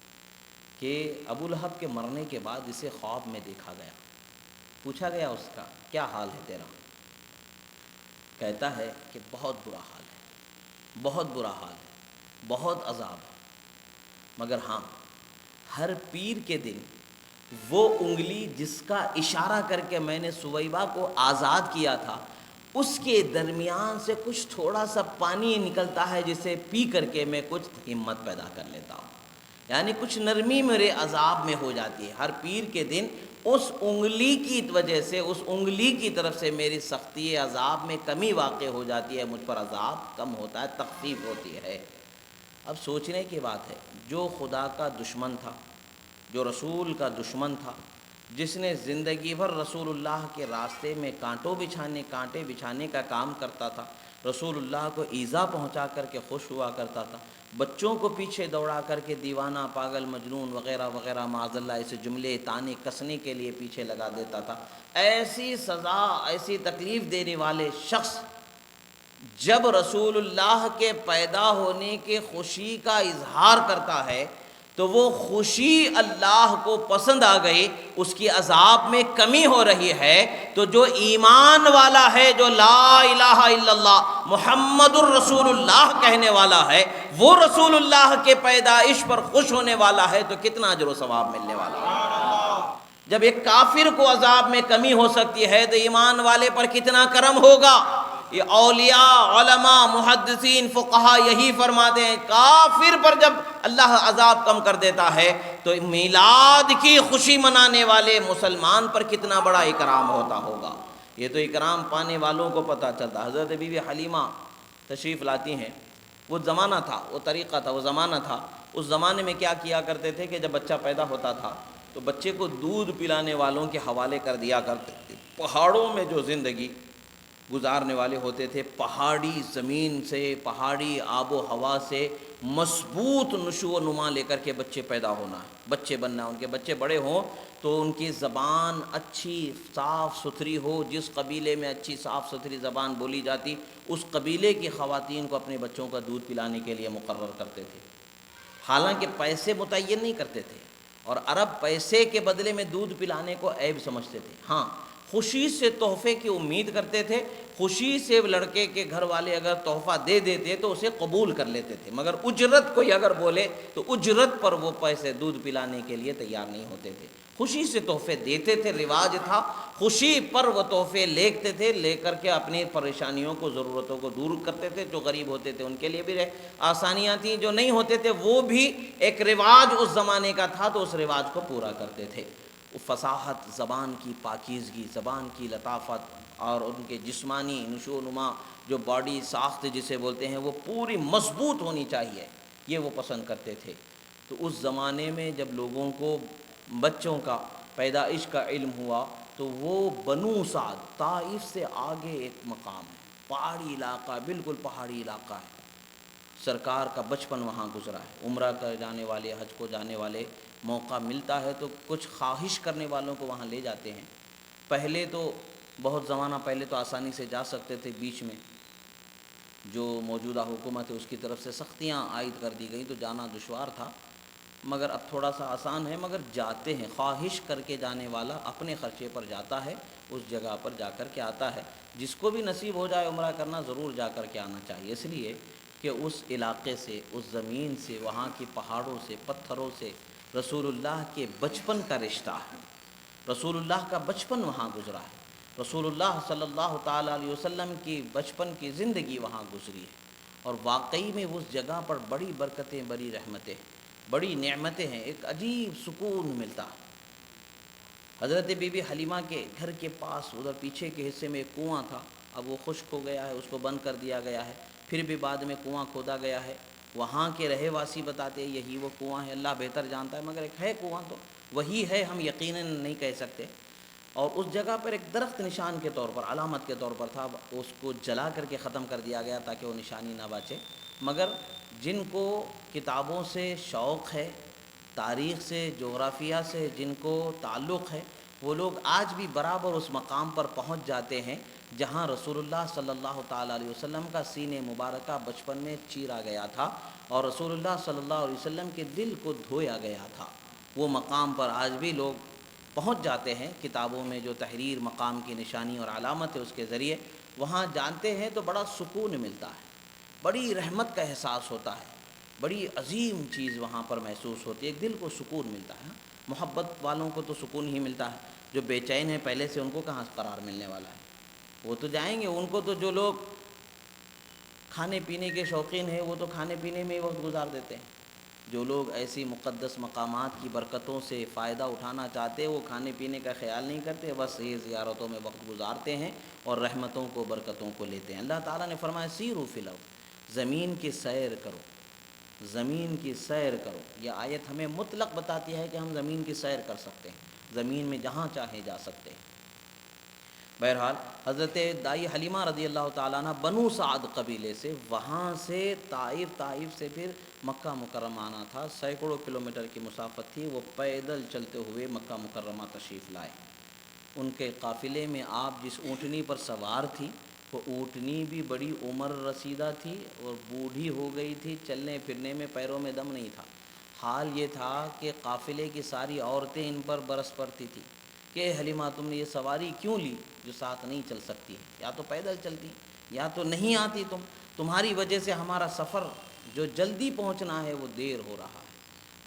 کہ ابو لہب کے مرنے کے بعد اسے خواب میں دیکھا گیا، پوچھا گیا اس کا کیا حال ہے تیرا؟ کہتا ہے کہ بہت برا حال ہے، بہت برا حال ہے، بہت عذاب ہے، مگر ہاں ہر پیر کے دن وہ انگلی جس کا اشارہ کر کے میں نے سویبہ کو آزاد کیا تھا، اس کے درمیان سے کچھ تھوڑا سا پانی نکلتا ہے جسے پی کر کے میں کچھ ہمت پیدا کر لیتا ہوں، یعنی کچھ نرمی میرے عذاب میں ہو جاتی ہے۔ ہر پیر کے دن اس انگلی کی وجہ سے، اس انگلی کی طرف سے میری سختی عذاب میں کمی واقع ہو جاتی ہے، مجھ پر عذاب کم ہوتا ہے، تخفیف ہوتی ہے۔ اب سوچنے کی بات ہے، جو خدا کا دشمن تھا، جو رسول کا دشمن تھا، جس نے زندگی بھر رسول اللہ کے راستے میں کانٹے بچھانے کا کام کرتا تھا، رسول اللہ کو ایذا پہنچا کر کے خوش ہوا کرتا تھا، بچوں کو پیچھے دوڑا کر کے دیوانہ، پاگل، مجنون وغیرہ وغیرہ معاذ اللہ ایسے جملے طعنے کسنے کے لیے پیچھے لگا دیتا تھا، ایسی سزا، ایسی تکلیف دینے والے شخص جب رسول اللہ کے پیدا ہونے کے خوشی کا اظہار کرتا ہے تو وہ خوشی اللہ کو پسند آ گئی، اس کی عذاب میں کمی ہو رہی ہے، تو جو ایمان والا ہے، جو لا الہ الا اللہ محمد الرسول اللہ کہنے والا ہے، وہ رسول اللہ کے پیدائش پر خوش ہونے والا ہے تو کتنا اجر و ثواب ملنے والا ہے۔ جب ایک کافر کو عذاب میں کمی ہو سکتی ہے تو ایمان والے پر کتنا کرم ہوگا۔ یہ اولیاء، علماء، محدثین، فقہا یہی فرماتے ہیں، کافر پر جب اللہ عذاب کم کر دیتا ہے تو میلاد کی خوشی منانے والے مسلمان پر کتنا بڑا اکرام ہوتا ہوگا۔ یہ تو اکرام پانے والوں کو پتہ چلتا۔ حضرت بی بی حلیمہ تشریف لاتی ہیں، وہ زمانہ تھا، وہ طریقہ تھا، وہ زمانہ تھا۔ اس زمانے میں کیا کیا کرتے تھے کہ جب بچہ پیدا ہوتا تھا تو بچے کو دودھ پلانے والوں کے حوالے کر دیا کرتے تھے۔ پہاڑوں میں جو زندگی گزارنے والے ہوتے تھے، پہاڑی زمین سے، پہاڑی آب و ہوا سے مضبوط نشو و نما لے کر کے بچے پیدا ہونا ہے، بچے بننا، ان کے بچے بڑے ہوں تو ان کی زبان اچھی صاف ستھری ہو۔ جس قبیلے میں اچھی صاف ستھری زبان بولی جاتی، اس قبیلے کی خواتین کو اپنے بچوں کا دودھ پلانے کے لیے مقرر کرتے تھے، حالانکہ پیسے متعین نہیں کرتے تھے، اور عرب پیسے کے بدلے میں دودھ پلانے کو عیب سمجھتے تھے۔ ہاں، خوشی سے تحفے کی امید کرتے تھے، خوشی سے لڑکے کے گھر والے اگر تحفہ دے دیتے تو اسے قبول کر لیتے تھے، مگر اجرت کوئی اگر بولے تو اجرت پر وہ پیسے دودھ پلانے کے لیے تیار نہیں ہوتے تھے۔ خوشی سے تحفے دیتے تھے، رواج تھا، خوشی پر وہ تحفے لیتے تھے، لے کر کے اپنی پریشانیوں کو، ضرورتوں کو دور کرتے تھے۔ جو غریب ہوتے تھے ان کے لیے بھی آسانیاں تھیں، جو نہیں ہوتے تھے وہ بھی ایک رواج اس زمانے کا تھا تو اس رواج کو پورا کرتے تھے۔ فصاحت، زبان کی پاکیزگی، زبان کی لطافت اور ان کے جسمانی نشو و نما، جو باڈی ساخت جسے بولتے ہیں، وہ پوری مضبوط ہونی چاہیے، یہ وہ پسند کرتے تھے۔ تو اس زمانے میں جب لوگوں کو بچوں کا پیدائش کا علم ہوا تو وہ بنو سعد، طائف سے آگے ایک مقام ہے، پہاڑی علاقہ، بالکل پہاڑی علاقہ ہے، سرکار کا بچپن وہاں گزرا ہے۔ عمرہ کر جانے والے، حج کو جانے والے، موقع ملتا ہے تو کچھ خواہش کرنے والوں کو وہاں لے جاتے ہیں۔ پہلے تو بہت زمانہ پہلے تو آسانی سے جا سکتے تھے، بیچ میں جو موجودہ حکومت ہے اس کی طرف سے سختیاں عائد کر دی گئی تو جانا دشوار تھا، مگر اب تھوڑا سا آسان ہے، مگر جاتے ہیں، خواہش کر کے جانے والا اپنے خرچے پر جاتا ہے، اس جگہ پر جا کر کے آتا ہے۔ جس کو بھی نصیب ہو جائے عمرہ کرنا، ضرور جا کر کے آنا چاہیے، اس لیے کہ اس علاقے سے، اس زمین سے، وہاں کی پہاڑوں سے، پتھروں سے رسول اللہ کے بچپن کا رشتہ ہے، رسول اللہ کا بچپن وہاں گزرا ہے، رسول اللہ صلی اللہ تعالیٰ علیہ وسلم کی بچپن کی زندگی وہاں گزری ہے، اور واقعی میں اس جگہ پر بڑی برکتیں، بڑی رحمتیں، بڑی نعمتیں ہیں، ایک عجیب سکون ملتا ہے۔ حضرت بی بی حلیمہ کے گھر کے پاس ادھر پیچھے کے حصے میں ایک کنواں تھا، اب وہ خشک ہو گیا ہے، اس کو بند کر دیا گیا ہے، پھر بھی بعد میں کنواں کھودا گیا ہے۔ وہاں کے رہے واسی بتاتے ہیں یہی وہ کنواں ہے، اللہ بہتر جانتا ہے، مگر ایک ہے کنواں، تو وہی ہے، ہم یقیناً نہیں کہہ سکتے۔ اور اس جگہ پر ایک درخت نشان کے طور پر، علامت کے طور پر تھا، اس کو جلا کر کے ختم کر دیا گیا تاکہ وہ نشانی نہ بچے، مگر جن کو کتابوں سے شوق ہے، تاریخ سے، جغرافیہ سے جن کو تعلق ہے، وہ لوگ آج بھی برابر اس مقام پر پہنچ جاتے ہیں جہاں رسول اللہ صلی اللہ تعالیٰ علیہ وسلم کا سینہ مبارکہ بچپن میں چیرا گیا تھا، اور رسول اللہ صلی اللہ علیہ وسلم کے دل کو دھویا گیا تھا۔ وہ مقام پر آج بھی لوگ پہنچ جاتے ہیں، کتابوں میں جو تحریر مقام کی نشانی اور علامت ہے اس کے ذریعے وہاں جانتے ہیں تو بڑا سکون ملتا ہے، بڑی رحمت کا احساس ہوتا ہے، بڑی عظیم چیز وہاں پر محسوس ہوتی ہے، ایک دل کو سکون ملتا ہے۔ محبت والوں کو تو سکون ہی ملتا ہے، جو بے چین ہیں پہلے سے ان کو کہاں قرار ملنے والا ہے، وہ تو جائیں گے۔ ان کو تو جو لوگ کھانے پینے کے شوقین ہیں وہ تو کھانے پینے میں ہی وقت گزار دیتے ہیں، جو لوگ ایسی مقدس مقامات کی برکتوں سے فائدہ اٹھانا چاہتے ہیں وہ کھانے پینے کا خیال نہیں کرتے، بس یہ زیارتوں میں وقت گزارتے ہیں اور رحمتوں کو، برکتوں کو لیتے ہیں۔ اللہ تعالیٰ نے فرمایا سیروا فی الارض، زمین کی سیر کرو، زمین کی سیر کرو۔ یہ آیت ہمیں مطلق بتاتی ہے کہ ہم زمین کی سیر کر سکتے ہیں، زمین میں جہاں چاہے جا سکتے ہیں۔ بہرحال حضرت دائی حلیمہ رضی اللہ تعالیٰ عنہ بنو سعد قبیلے سے، وہاں سے طائف سے پھر مکہ مکرمہ آنا تھا، سینکڑوں کلومیٹر کی مسافت تھی، وہ پیدل چلتے ہوئے مکہ مکرمہ تشریف لائے۔ ان کے قافلے میں آپ جس اونٹنی پر سوار تھی، وہ اونٹنی بھی بڑی عمر رسیدہ تھی اور بوڑھی ہو گئی تھی، چلنے پھرنے میں پیروں میں دم نہیں تھا۔ حال یہ تھا کہ قافلے کی ساری عورتیں ان پر برس پڑتی تھیں کہ حلیمہ تم نے یہ سواری کیوں لی جو ساتھ نہیں چل سکتی، یا تو پیدل چلتی یا تو نہیں آتی، تمہاری وجہ سے ہمارا سفر جو جلدی پہنچنا ہے وہ دیر ہو رہا ہے۔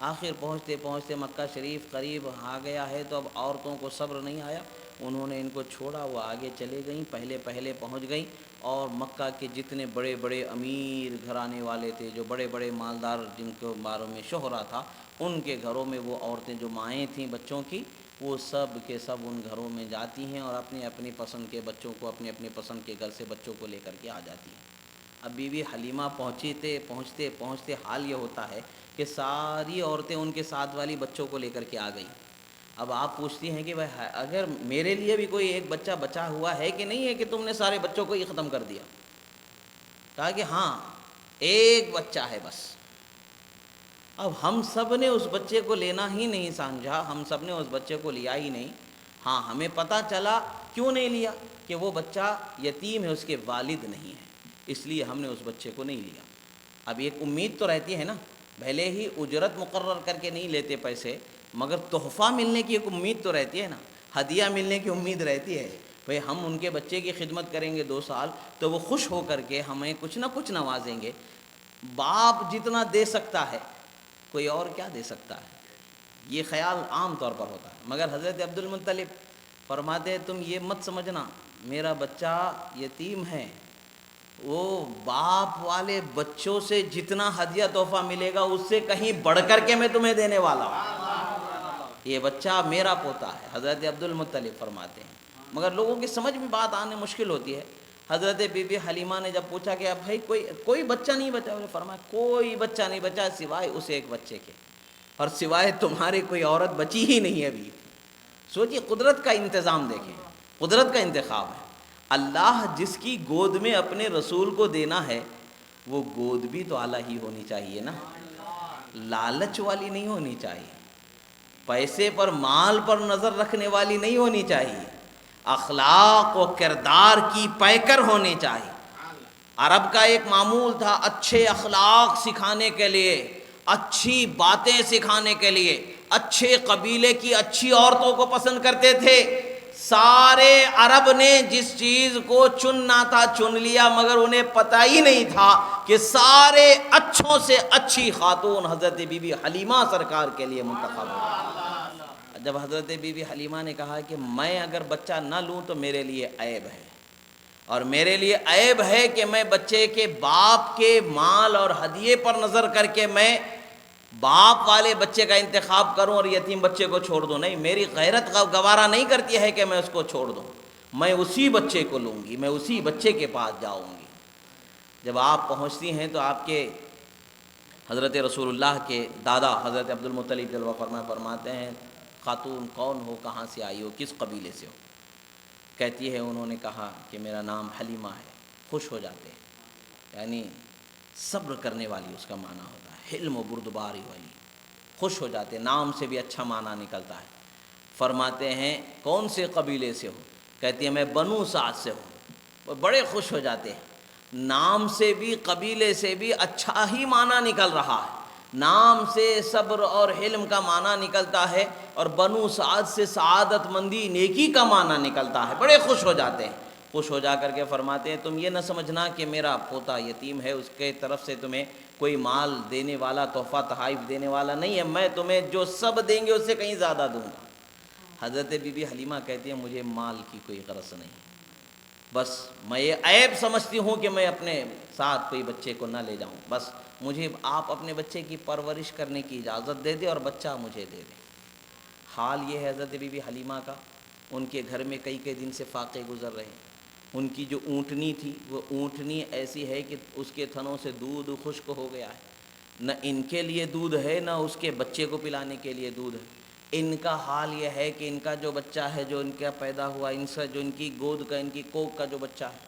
آخر پہنچتے پہنچتے مکہ شریف قریب آ گیا ہے تو اب عورتوں کو صبر نہیں آیا، انہوں نے ان کو چھوڑا، وہ آگے چلے گئیں، پہلے پہنچ گئیں، اور مکہ کے جتنے بڑے بڑے امیر گھرانے والے تھے، جو بڑے بڑے مالدار جن کے باروں میں شہرت تھا، ان کے گھروں میں وہ عورتیں جو مائیں تھیں بچوں کی، وہ سب کے سب ان گھروں میں جاتی ہیں اور اپنی اپنی پسند کے بچوں کو، اپنے اپنے پسند کے گھر سے بچوں کو لے کر کے آ جاتی ہیں۔ اب بی بی حلیمہ پہنچتے حال یہ ہوتا ہے کہ ساری عورتیں ان کے ساتھ والی بچوں کو لے کر کے آ گئیں۔ اب آپ پوچھتی ہیں کہ بھائی اگر میرے لیے بھی کوئی ایک بچہ بچا ہوا ہے کہ نہیں ہے کہ تم نے سارے بچوں کو ہی ختم کر دیا؟ کہا کہ ہاں ایک بچہ ہے بس۔ اب ہم سب نے اس بچے کو لینا ہی نہیں سمجھا، ہم سب نے اس بچے کو لیا ہی نہیں۔ ہاں ہمیں پتہ چلا کیوں نہیں لیا، کہ وہ بچہ یتیم ہے، اس کے والد نہیں ہے، اس لیے ہم نے اس بچے کو نہیں لیا۔ اب ایک امید تو رہتی ہے نا، بھلے ہی اجرت مقرر کر کے نہیں لیتے پیسے، مگر تحفہ ملنے کی ایک امید تو رہتی ہے نا، ہدیہ ملنے کی امید رہتی ہے۔ بھئی ہم ان کے بچے کی خدمت کریں گے 2 سال تو وہ خوش ہو کر کے ہمیں کچھ نہ کچھ نوازیں گے۔ باپ جتنا دے سکتا ہے کوئی اور کیا دے سکتا ہے، یہ خیال عام طور پر ہوتا ہے۔ مگر حضرت عبد المطلب فرماتے تم یہ مت سمجھنا میرا بچہ یتیم ہے، وہ باپ والے بچوں سے جتنا ہدیہ تحفہ ملے گا اس سے کہیں بڑھ کر کے میں تمہیں دینے والا ہوں، یہ بچہ میرا پوتا ہے، حضرت عبد المطلب فرماتے ہیں۔ مگر لوگوں کی سمجھ میں بات آنے مشکل ہوتی ہے۔ حضرت بی بی حلیمہ نے جب پوچھا کہ اب بھائی کوئی بچہ نہیں بچا، انہوں نے فرمایا کوئی بچہ نہیں بچا سوائے اس ایک بچے کے، اور سوائے تمہاری کوئی عورت بچی ہی نہیں ہے ابھی۔ سوچیے قدرت کا انتظام دیکھیں، قدرت کا انتخاب ہے۔ اللہ جس کی گود میں اپنے رسول کو دینا ہے وہ گود بھی تو اعلیٰ ہی ہونی چاہیے نا، لالچ والی نہیں ہونی چاہیے، پیسے پر مال پر نظر رکھنے والی نہیں ہونی چاہیے، اخلاق و کردار کی پیکر ہونی چاہیے۔ عرب کا ایک معمول تھا، اچھے اخلاق سکھانے کے لیے اچھی باتیں سکھانے کے لیے اچھے قبیلے کی اچھی عورتوں کو پسند کرتے تھے۔ سارے عرب نے جس چیز کو چننا تھا چن لیا، مگر انہیں پتہ ہی نہیں تھا کہ سارے اچھوں سے اچھی خاتون حضرت بی بی حلیمہ سرکار کے لیے منتخب ہوئی۔ جب حضرت بی بی حلیمہ نے کہا کہ میں اگر بچہ نہ لوں تو میرے لیے عیب ہے، اور میرے لیے عیب ہے کہ میں بچے کے باپ کے مال اور ہدیے پر نظر کر کے میں باپ والے بچے کا انتخاب کروں اور یتیم بچے کو چھوڑ دوں، نہیں، میری غیرت گوارا نہیں کرتی ہے کہ میں اس کو چھوڑ دوں، میں اسی بچے کو لوں گی، میں اسی بچے کے پاس جاؤں گی۔ جب آپ پہنچتی ہیں تو آپ کے حضرت رسول اللہ کے دادا حضرت عبد المطلب جلوہ فرما فرماتے ہیں، خاتون کون ہو، کہاں سے آئی ہو، کس قبیلے سے ہو؟ کہتی ہے انہوں نے کہا کہ میرا نام حلیمہ ہے۔ خوش ہو جاتے ہیں، یعنی صبر کرنے والی اس کا معنی ہوتا ہے، حلم و بردباری والی، خوش ہو جاتے ہیں، نام سے بھی اچھا معنی نکلتا ہے۔ فرماتے ہیں کون سے قبیلے سے ہو؟ کہتی ہے میں بنو سعد سے ہوں۔ وہ بڑے خوش ہو جاتے ہیں، نام سے بھی قبیلے سے بھی اچھا ہی معنی نکل رہا ہے، نام سے صبر اور حلم کا معنی نکلتا ہے، اور بنو سعد سے سعادت مندی نیکی کا معنی نکلتا ہے۔ بڑے خوش ہو جاتے ہیں، خوش ہو جا کر کے فرماتے ہیں تم یہ نہ سمجھنا کہ میرا پوتا یتیم ہے، اس کے طرف سے تمہیں کوئی مال دینے والا، تحفہ تحائف دینے والا نہیں ہے، میں تمہیں جو سب دیں گے اس سے کہیں زیادہ دوں گا۔ حضرت بی بی حلیمہ کہتی ہیں مجھے مال کی کوئی غرض نہیں، بس میں یہ عیب سمجھتی ہوں کہ میں اپنے ساتھ کوئی بچے کو نہ لے جاؤں، بس مجھے آپ اپنے بچے کی پرورش کرنے کی اجازت دے دیں اور بچہ مجھے دے دیں۔ حال یہ ہے حضرت بی بی حلیمہ کا، ان کے گھر میں کئی کئی دن سے فاقے گزر رہے ہیں۔ ان کی جو اونٹنی تھی وہ اونٹنی ایسی ہے کہ اس کے تھنوں سے دودھ خشک ہو گیا ہے، نہ ان کے لیے دودھ ہے نہ اس کے بچے کو پلانے کے لیے دودھ ہے۔ ان کا حال یہ ہے کہ ان کا جو بچہ ہے، جو ان کا پیدا ہوا، ان سے جو ان کی گود کا، ان کی کوکھ کا جو بچہ ہے،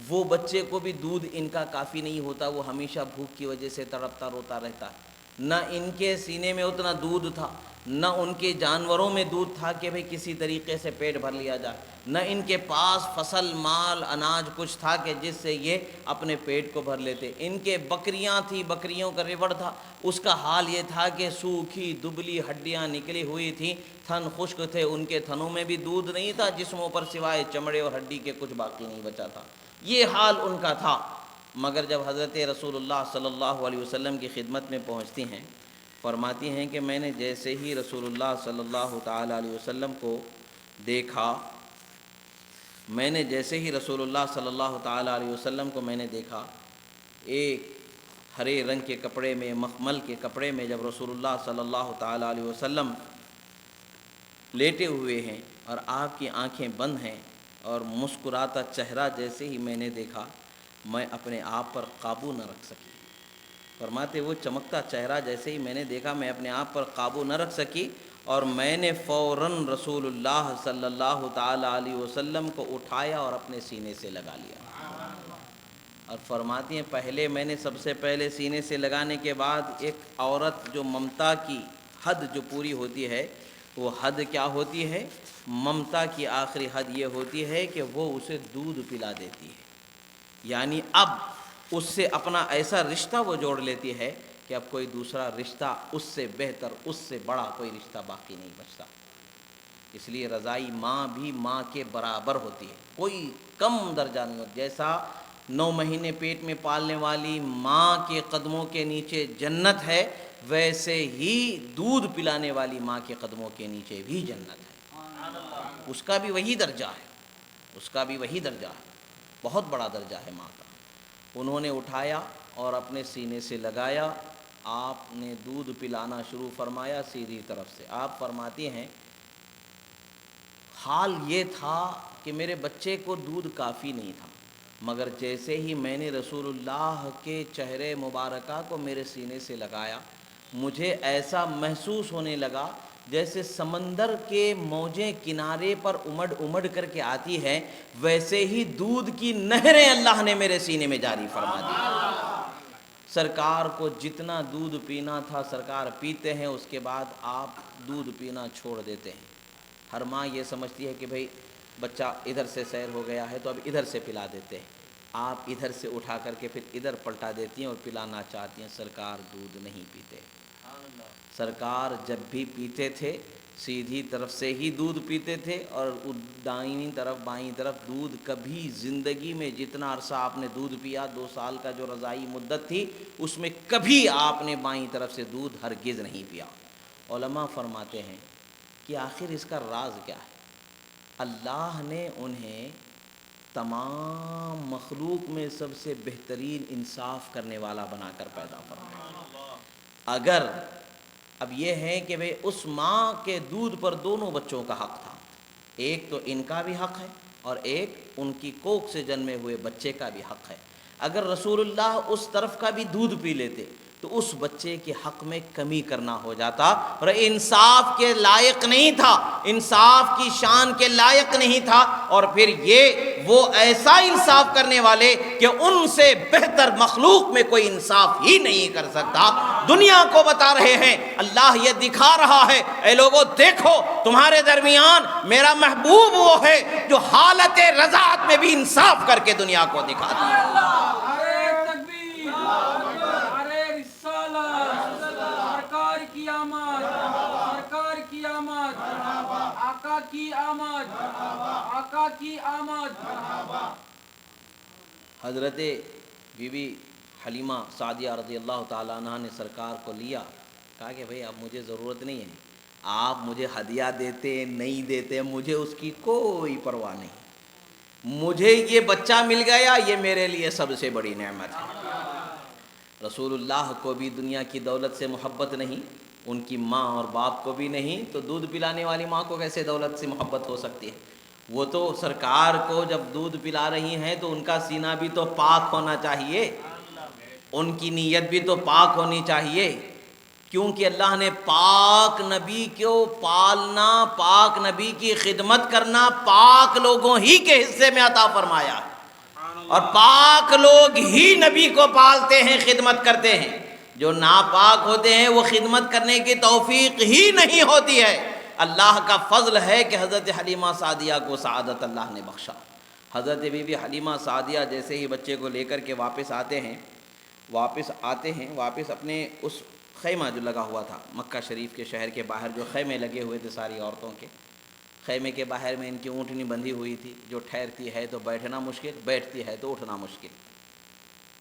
وہ بچے کو بھی دودھ ان کا کافی نہیں ہوتا، وہ ہمیشہ بھوک کی وجہ سے تڑپتا روتا رہتا ہے۔ نہ ان کے سینے میں اتنا دودھ تھا، نہ ان کے جانوروں میں دودھ تھا کہ بھئی کسی طریقے سے پیٹ بھر لیا جائے، نہ ان کے پاس فصل مال اناج کچھ تھا کہ جس سے یہ اپنے پیٹ کو بھر لیتے۔ ان کے بکریاں تھیں، بکریوں کا ربڑ تھا، اس کا حال یہ تھا کہ سوکھی دبلی ہڈیاں نکلی ہوئی تھیں، تھن خشک تھے، ان کے تھنوں میں بھی دودھ نہیں تھا، جسموں پر سوائے چمڑے اور ہڈی کے کچھ باقی نہیں بچا تھا۔ یہ حال ان کا تھا۔ مگر جب حضرت رسول اللہ صلی اللہ علیہ وسلم کی خدمت میں پہنچتی ہیں، فرماتی ہیں کہ میں نے جیسے ہی رسول اللہ صلی اللہ تعالیٰ علیہ وسلم کو دیکھا، میں نے جیسے ہی رسول اللہ صلی اللہ تعالیٰ علیہ وسلم کو میں نے دیکھا، ایک ہرے رنگ کے کپڑے میں، مخمل کے کپڑے میں جب رسول اللہ صلی اللہ تعالیٰ علیہ وسلم لیٹے ہوئے ہیں اور آپ کی آنکھیں بند ہیں اور مسکراتا چہرہ جیسے ہی میں نے دیکھا، میں اپنے آپ پر قابو نہ رکھ سکی۔ فرماتے وہ چمکتا چہرہ جیسے ہی میں نے دیکھا، میں اپنے آپ پر قابو نہ رکھ سکی، اور میں نے فوراً رسول اللہ صلی اللہ تعالیٰ علیہ وسلم کو اٹھایا اور اپنے سینے سے لگا لیا۔ اور فرماتی ہیں پہلے میں نے سب سے پہلے سینے سے لگانے کے بعد ایک عورت جو ممتا کی حد جو پوری ہوتی ہے، وہ حد کیا ہوتی ہے؟ ممتا کی آخری حد یہ ہوتی ہے کہ وہ اسے دودھ پلا دیتی ہے، یعنی اب اس سے اپنا ایسا رشتہ وہ جوڑ لیتی ہے کہ اب کوئی دوسرا رشتہ اس سے بہتر، اس سے بڑا کوئی رشتہ باقی نہیں بچتا۔ اس لیے رضائی ماں بھی ماں کے برابر ہوتی ہے، کوئی کم درجہ نہیں ہوتا۔ جیسا 9 مہینے پیٹ میں پالنے والی ماں کے قدموں کے نیچے جنت ہے، ویسے ہی دودھ پلانے والی ماں کے قدموں کے نیچے بھی جنت ہے۔ اس کا بھی وہی درجہ ہے، اس کا بھی وہی درجہ ہے، بہت بڑا درجہ ہے ماں کا۔ انہوں نے اٹھایا اور اپنے سینے سے لگایا، آپ نے دودھ پلانا شروع فرمایا سیدھی طرف سے۔ آپ فرماتی ہیں حال یہ تھا کہ میرے بچے کو دودھ کافی نہیں تھا، مگر جیسے ہی میں نے رسول اللہ کے چہرے مبارکہ کو میرے سینے سے لگایا، مجھے ایسا محسوس ہونے لگا جیسے سمندر کے موجیں کنارے پر امڑ امڑ کر کے آتی ہیں، ویسے ہی دودھ کی نہریں اللہ نے میرے سینے میں جاری فرما دی۔ سرکار کو جتنا دودھ پینا تھا سرکار پیتے ہیں، اس کے بعد آپ دودھ پینا چھوڑ دیتے ہیں۔ ہر ماں یہ سمجھتی ہے کہ بھئی بچہ ادھر سے سیر ہو گیا ہے تو اب ادھر سے پلا دیتے ہیں، آپ ادھر سے اٹھا کر کے پھر ادھر پلٹا دیتی ہیں اور پلانا چاہتی ہیں. سرکار دودھ نہیں پیتے. سرکار جب بھی پیتے تھے سیدھی طرف سے ہی دودھ پیتے تھے, اور دائیں طرف بائیں طرف دودھ کبھی زندگی میں جتنا عرصہ آپ نے دودھ پیا 2 سال کا جو رضاعی مدت تھی اس میں کبھی آپ نے بائیں طرف سے دودھ ہرگز نہیں پیا. علماء فرماتے ہیں کہ آخر اس کا راز کیا ہے؟ اللہ نے انہیں تمام مخلوق میں سب سے بہترین انصاف کرنے والا بنا کر پیدا فرمایا. اگر اب یہ ہے کہ بھئی اس ماں کے دودھ پر دونوں بچوں کا حق تھا, ایک تو ان کا بھی حق ہے اور ایک ان کی کوکھ سے جنمے ہوئے بچے کا بھی حق ہے. اگر رسول اللہ اس طرف کا بھی دودھ پی لیتے تو اس بچے کے حق میں کمی کرنا ہو جاتا, اور انصاف کے لائق نہیں تھا, انصاف کی شان کے لائق نہیں تھا. اور پھر یہ وہ ایسا انصاف کرنے والے کہ ان سے بہتر مخلوق میں کوئی انصاف ہی نہیں کر سکتا. دنیا کو بتا رہے ہیں, اللہ یہ دکھا رہا ہے, اے لوگوں دیکھو تمہارے درمیان میرا محبوب وہ ہے جو حالت رضاعت میں بھی انصاف کر کے دنیا کو دکھاتا ہے. حضرت بی بی حلیمہ سعدیہ رضی اللہ تعالیٰ عنہ نے سرکار کو لیا, کہا کہ بھئی اب مجھے ضرورت نہیں ہے, آپ مجھے ہدیہ دیتے نہیں دیتے مجھے اس کی کوئی پرواہ نہیں, مجھے یہ بچہ مل گیا یہ میرے لیے سب سے بڑی نعمت ہے. رسول اللہ کو بھی دنیا کی دولت سے محبت نہیں, ان کی ماں اور باپ کو بھی نہیں, تو دودھ پلانے والی ماں کو کیسے دولت سے محبت ہو سکتی ہے؟ وہ تو سرکار کو جب دودھ پلا رہی ہیں تو ان کا سینہ بھی تو پاک ہونا چاہیے, ان کی نیت بھی تو پاک ہونی چاہیے, کیونکہ اللہ نے پاک نبی کو پالنا, پاک نبی کی خدمت کرنا پاک لوگوں ہی کے حصے میں عطا فرمایا, اور پاک لوگ ہی نبی کو پالتے ہیں, خدمت کرتے ہیں. جو ناپاک ہوتے ہیں وہ خدمت کرنے کی توفیق ہی نہیں ہوتی ہے. اللہ کا فضل ہے کہ حضرت حلیمہ سعدیہ کو سعادت اللہ نے بخشا. حضرت بی بی حلیمہ سعدیہ جیسے ہی بچے کو لے کر کے واپس آتے ہیں واپس اپنے اس خیمہ جو لگا ہوا تھا مکہ شریف کے شہر کے باہر, جو خیمے لگے ہوئے تھے ساری عورتوں کے, خیمے کے باہر میں ان کی اونٹنی بندھی ہوئی تھی, جو ٹھہرتی ہے تو بیٹھنا مشکل, بیٹھتی ہے تو اٹھنا مشکل,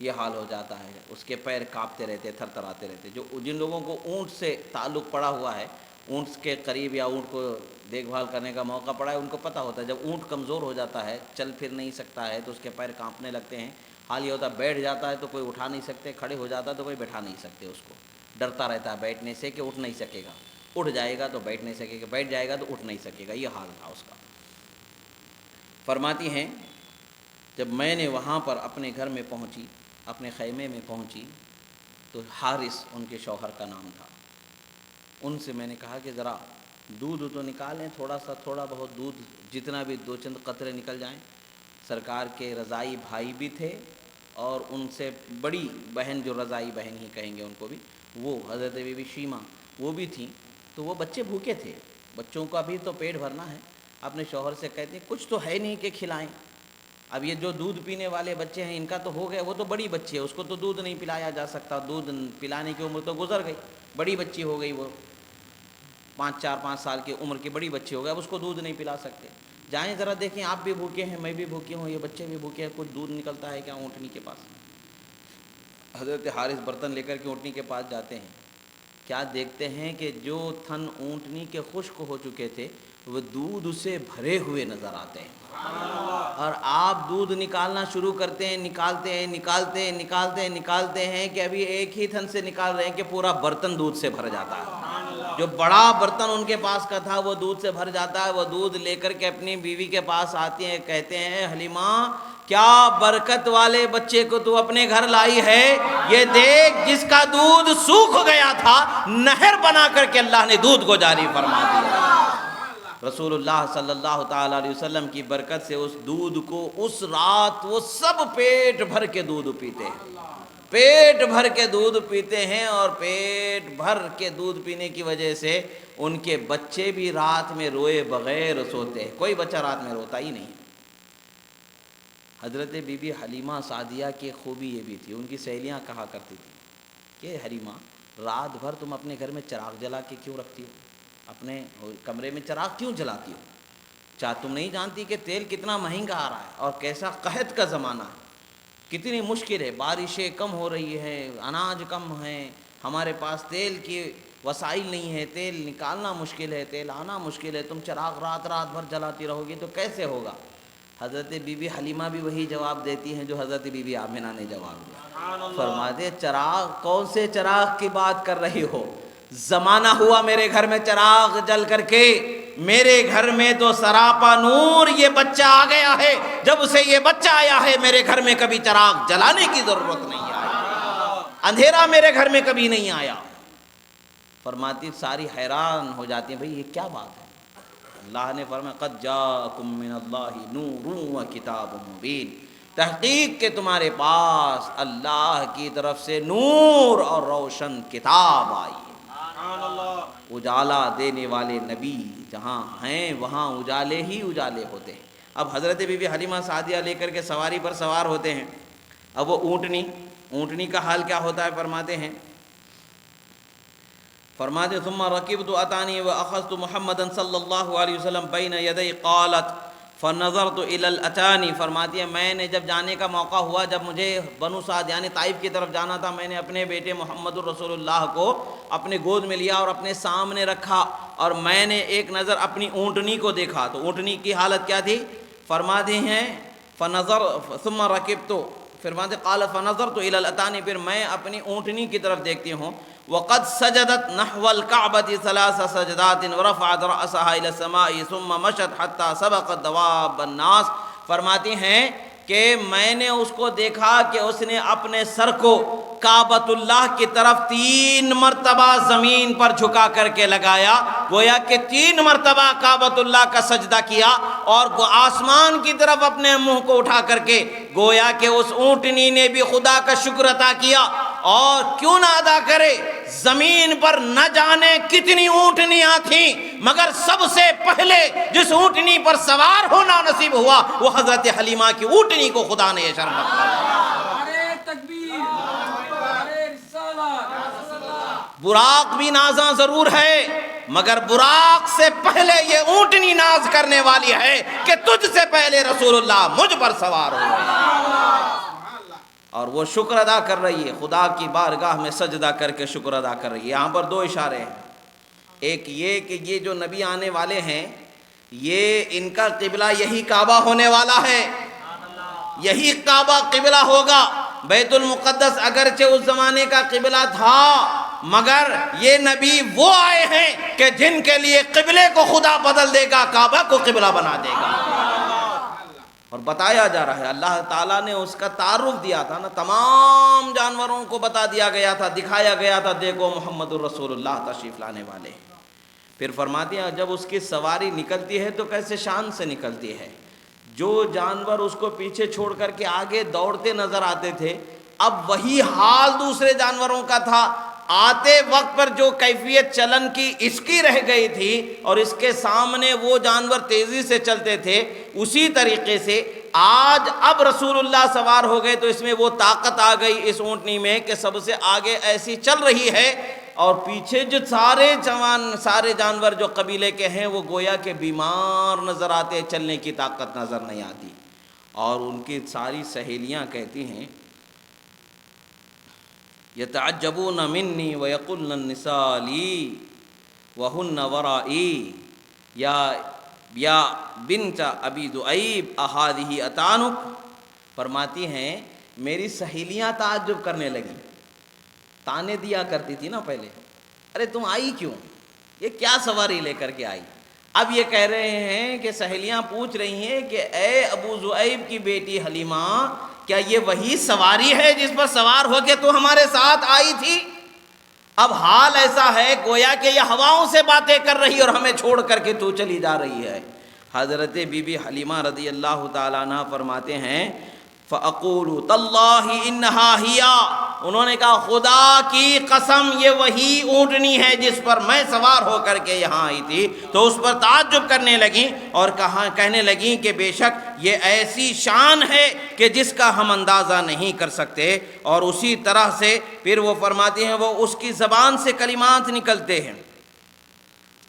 یہ حال ہو جاتا ہے. اس کے پیر کانپتے رہتے, تھر تھراتے رہتے. جن لوگوں کو اونٹ سے تعلق پڑا ہوا ہے, اونٹ کے قریب یا اونٹ کو دیکھ بھال کرنے کا موقع پڑا ہے, ان کو پتہ ہوتا ہے جب اونٹ کمزور ہو جاتا ہے, چل پھر نہیں سکتا ہے, تو اس کے پیر کانپنے لگتے ہیں. حال یہ ہوتا ہے بیٹھ جاتا ہے تو کوئی اٹھا نہیں سکتے, کھڑے ہو جاتا ہے تو کوئی بیٹھا نہیں سکتے, اس کو ڈرتا رہتا ہے بیٹھنے سے کہ اٹھ نہیں سکے گا, اٹھ جائے گا تو بیٹھ نہیں سکے گا, بیٹھ جائے گا تو اٹھ نہیں سکے گا. یہ حال تھا اس کا. فرماتی ہیں جب میں نے وہاں پر اپنے گھر میں پہنچی, اپنے خیمے میں پہنچی, تو حارث ان کے شوہر کا نام تھا. ان سے میں نے کہا کہ ذرا دودھ تو نکالیں, تھوڑا بہت دودھ, جتنا بھی 2 چند قطرے نکل جائیں. سرکار کے رضائی بھائی بھی تھے, اور ان سے بڑی بہن, جو رضائی بہن ہی کہیں گے ان کو بھی, وہ حضرت بی بی شیمہ وہ بھی تھیں. تو وہ بچے بھوکے تھے, بچوں کا بھی تو پیٹ بھرنا ہے. اپنے شوہر سے کہتے ہیں کچھ تو ہے نہیں کہ کھلائیں. اب یہ جو دودھ پینے والے بچے ہیں ان کا تو ہو گیا, وہ تو بڑی بچی ہے, اس کو تو دودھ نہیں پلایا جا سکتا, دودھ پلانے کی عمر تو گزر گئی, بڑی بچی ہو گئی, وہ 4-5 سال کی عمر کی بڑی بچی ہو گئی, اب اس کو دودھ نہیں پلا سکتے. جائیں ذرا دیکھیں, آپ بھی بھوکے ہیں, میں بھی بھوکی ہوں, یہ بچے بھی بھوکے ہیں, کچھ دودھ نکلتا ہے کیا اونٹنی کے پاس. حضرت حارث برتن لے کر کے اونٹنی کے پاس جاتے ہیں. کیا دیکھتے ہیں کہ جو تھن اونٹنی کے خشک ہو چکے تھے وہ دودھ سے بھرے ہوئے نظر آتے ہیں. اور آپ دودھ نکالنا شروع کرتے ہیں, نکالتے ہیں کہ ابھی ایک ہی تھن سے نکال رہے ہیں کہ پورا برتن دودھ سے بھر جاتا ہے. جو بڑا برتن ان کے پاس کا تھا وہ دودھ سے بھر جاتا ہے. وہ دودھ لے کر کے اپنی بیوی کے پاس آتی ہیں, کہتے ہیں حلیمہ کیا برکت والے بچے کو تو اپنے گھر لائی ہے, یہ دیکھ جس کا دودھ سوکھ گیا تھا نہر بنا کر کے اللہ نے دودھ کو جاری فرما دیا. رسول اللہ صلی اللہ تعالی علیہ وسلم کی برکت سے اس دودھ کو اس رات وہ سب پیٹ بھر کے دودھ پیتے ہیں, پیٹ بھر کے دودھ پیتے ہیں. اور پیٹ بھر کے دودھ پینے کی وجہ سے ان کے بچے بھی رات میں روئے بغیر سوتے ہیں. کوئی بچہ رات میں روتا ہی نہیں. حضرت بی بی حلیمہ سعدیہ کی خوبی یہ بھی تھی، ان کی سہیلیاں کہا کرتی تھیں کہ حلیمہ رات بھر تم اپنے گھر میں چراغ جلا کے کیوں رکھتی ہو، اپنے کمرے میں چراغ کیوں جلاتی ہو؟ کیا تم نہیں جانتی کہ تیل کتنا مہنگا آ رہا ہے اور کیسا قحط کا زمانہ ہے، کتنی مشکل ہے، بارشیں کم ہو رہی ہیں، اناج کم ہیں، ہمارے پاس تیل کی وسائل نہیں ہے، تیل نکالنا مشکل ہے، تیل آنا مشکل ہے، تم چراغ رات بھر جلاتی رہو گی تو کیسے ہوگا؟ حضرت بی بی حلیمہ بھی وہی جواب دیتی ہیں جو حضرت بی بی آمنہ نے جواب دیا، فرماتے چراغ کون سے چراغ کی بات کر رہی ہو؟ زمانہ ہوا میرے گھر میں چراغ جل کر کے، میرے گھر میں تو سراپا نور، یہ بچہ آ گیا ہے، جب سے یہ بچہ آیا ہے میرے گھر میں کبھی چراغ جلانے کی ضرورت نہیں آئی، اندھیرا میرے گھر میں کبھی نہیں آیا۔ فرماتی ساری حیران ہو جاتی ہیں، بھئی یہ کیا بات ہے؟ اللہ نے فرمایا قد جاءکم من اللہ نور و کتاب مبین، تحقیق کہ تمہارے پاس اللہ کی طرف سے نور اور روشن کتاب آئی ہے۔ اجالا دینے والے نبی جہاں ہیں وہاں اجالے ہی اجالے ہوتے ہیں۔ اب حضرت بی بی حلیمہ سعدیہ لے کر کے سواری پر سوار ہوتے ہیں، اب وہ اونٹنی کا حال کیا ہوتا ہے؟ فرماتے ثم رکبت اتانی واخذت محمدا صلی اللہ علیہ وسلم بین یدی قالت فنظرت الی الاتانی، فرماتی ہے میں نے جب جانے کا موقع ہوا، جب مجھے بنو سعد یعنی طائف کی طرف جانا تھا، میں نے اپنے بیٹے محمد الرسول اللہ کو اپنے گود میں لیا اور اپنے سامنے رکھا، اور میں نے ایک نظر اپنی اونٹنی کو دیکھا، تو اونٹنی کی حالت کیا تھی؟ فرماتے ہیں فنظر ثم رکبت، فرماتے قال فنظرت الی الاتانی، پھر میں اپنی اونٹنی کی طرف دیکھتی ہوں، وقد سجدت نحو الكعبة 3 سجدات ورفعت رأسها الى السماء ثم مشت حتى سبقت دواب الناس، فرماتی ہیں کہ میں نے اس کو دیکھا کہ اس نے اپنے سر کو کعبۃ اللہ کی طرف 3 مرتبہ زمین پر جھکا کر کے لگایا، گویا کہ 3 مرتبہ کعبۃ اللہ کا سجدہ کیا، اور آسمان کی طرف اپنے منہ کو اٹھا کر کے گویا کہ اس اونٹنی نے بھی خدا کا شکر ادا کیا، اور کیوں نہ ادا کرے، زمین پر نہ جانے کتنی اونٹنیاں تھیں، مگر سب سے پہلے جس اونٹنی پر سوار ہونا نصیب ہوا وہ حضرت حلیمہ کی اونٹنی کو خدا نے یہ شرف براق بھی نازاں ضرور ہے، مگر براق سے پہلے یہ اونٹنی ناز کرنے والی ہے کہ تجھ سے پہلے رسول اللہ مجھ پر سوار ہو، اور وہ شکر ادا کر رہی ہے، خدا کی بارگاہ میں سجدہ کر کے شکر ادا کر رہی ہے۔ یہاں پر 2 اشارے ہیں، ایک یہ کہ یہ جو نبی آنے والے ہیں یہ ان کا قبلہ یہی کعبہ ہونے والا ہے، یہی کعبہ قبلہ ہوگا۔ بیت المقدس اگرچہ اس زمانے کا قبلہ تھا، مگر یہ نبی وہ آئے ہیں کہ جن کے لیے قبلے کو خدا بدل دے گا، کعبہ کو قبلہ بنا دے گا، اور بتایا جا رہا ہے اللہ تعالیٰ نے اس کا تعارف دیا تھا نا، تمام جانوروں کو بتا دیا گیا تھا، دکھایا گیا تھا، دیکھو محمد الرسول اللہ تشریف لانے والے۔ پھر فرماتے ہیں جب اس کی سواری نکلتی ہے تو کیسے شان سے نکلتی ہے، جو جانور اس کو پیچھے چھوڑ کر کے آگے دوڑتے نظر آتے تھے، اب وہی حال دوسرے جانوروں کا تھا، آتے وقت پر جو کیفیت چلن کی اس کی رہ گئی تھی اور اس کے سامنے وہ جانور تیزی سے چلتے تھے، اسی طریقے سے آج اب رسول اللہ سوار ہو گئے تو اس میں وہ طاقت آ گئی اس اونٹنی میں کہ سب سے آگے ایسی چل رہی ہے، اور پیچھے جو سارے جانور جو قبیلے کے ہیں وہ گویا کہ بیمار نظر آتے، چلنے کی طاقت نظر نہیں آتی۔ اور ان کی ساری سہیلیاں کہتی ہیں یتعجبون منی ویقولن النساء لی وہن ورائی یا بنت ابی دؤیب اہذہ اتانک، فرماتی ہیں میری سہیلیاں تعجب کرنے لگی، تانے دیا کرتی تھی نا پہلے، ارے تم آئی کیوں، یہ کیا سواری لے کر کے آئی؟ اب یہ کہہ رہے ہیں کہ سہیلیاں پوچھ رہی ہیں کہ اے ابو ذؤیب کی بیٹی حلیمہ، کیا یہ وہی سواری ہے جس پر سوار ہو کے تو ہمارے ساتھ آئی تھی؟ اب حال ایسا ہے گویا کہ یہ ہواؤں سے باتیں کر رہی اور ہمیں چھوڑ کر کے تو چلی جا رہی ہے۔ حضرت بی بی حلیمہ رضی اللہ تعالیٰ عنہ فرماتے ہیں فَأَقُولُ تَاللَّهِ إِنَّهَا هِيَا، انہوں نے کہا خدا کی قسم یہ وہی اونٹنی ہے جس پر میں سوار ہو کر کے یہاں آئی تھی. تو اس پر تعجب کرنے لگیں اور کہنے لگیں کہ بے شک یہ ایسی شان ہے کہ جس کا ہم اندازہ نہیں کر سکتے. اور اسی طرح سے پھر وہ فرماتے ہیں وہ اس کی زبان سے کلمات نکلتے ہیں،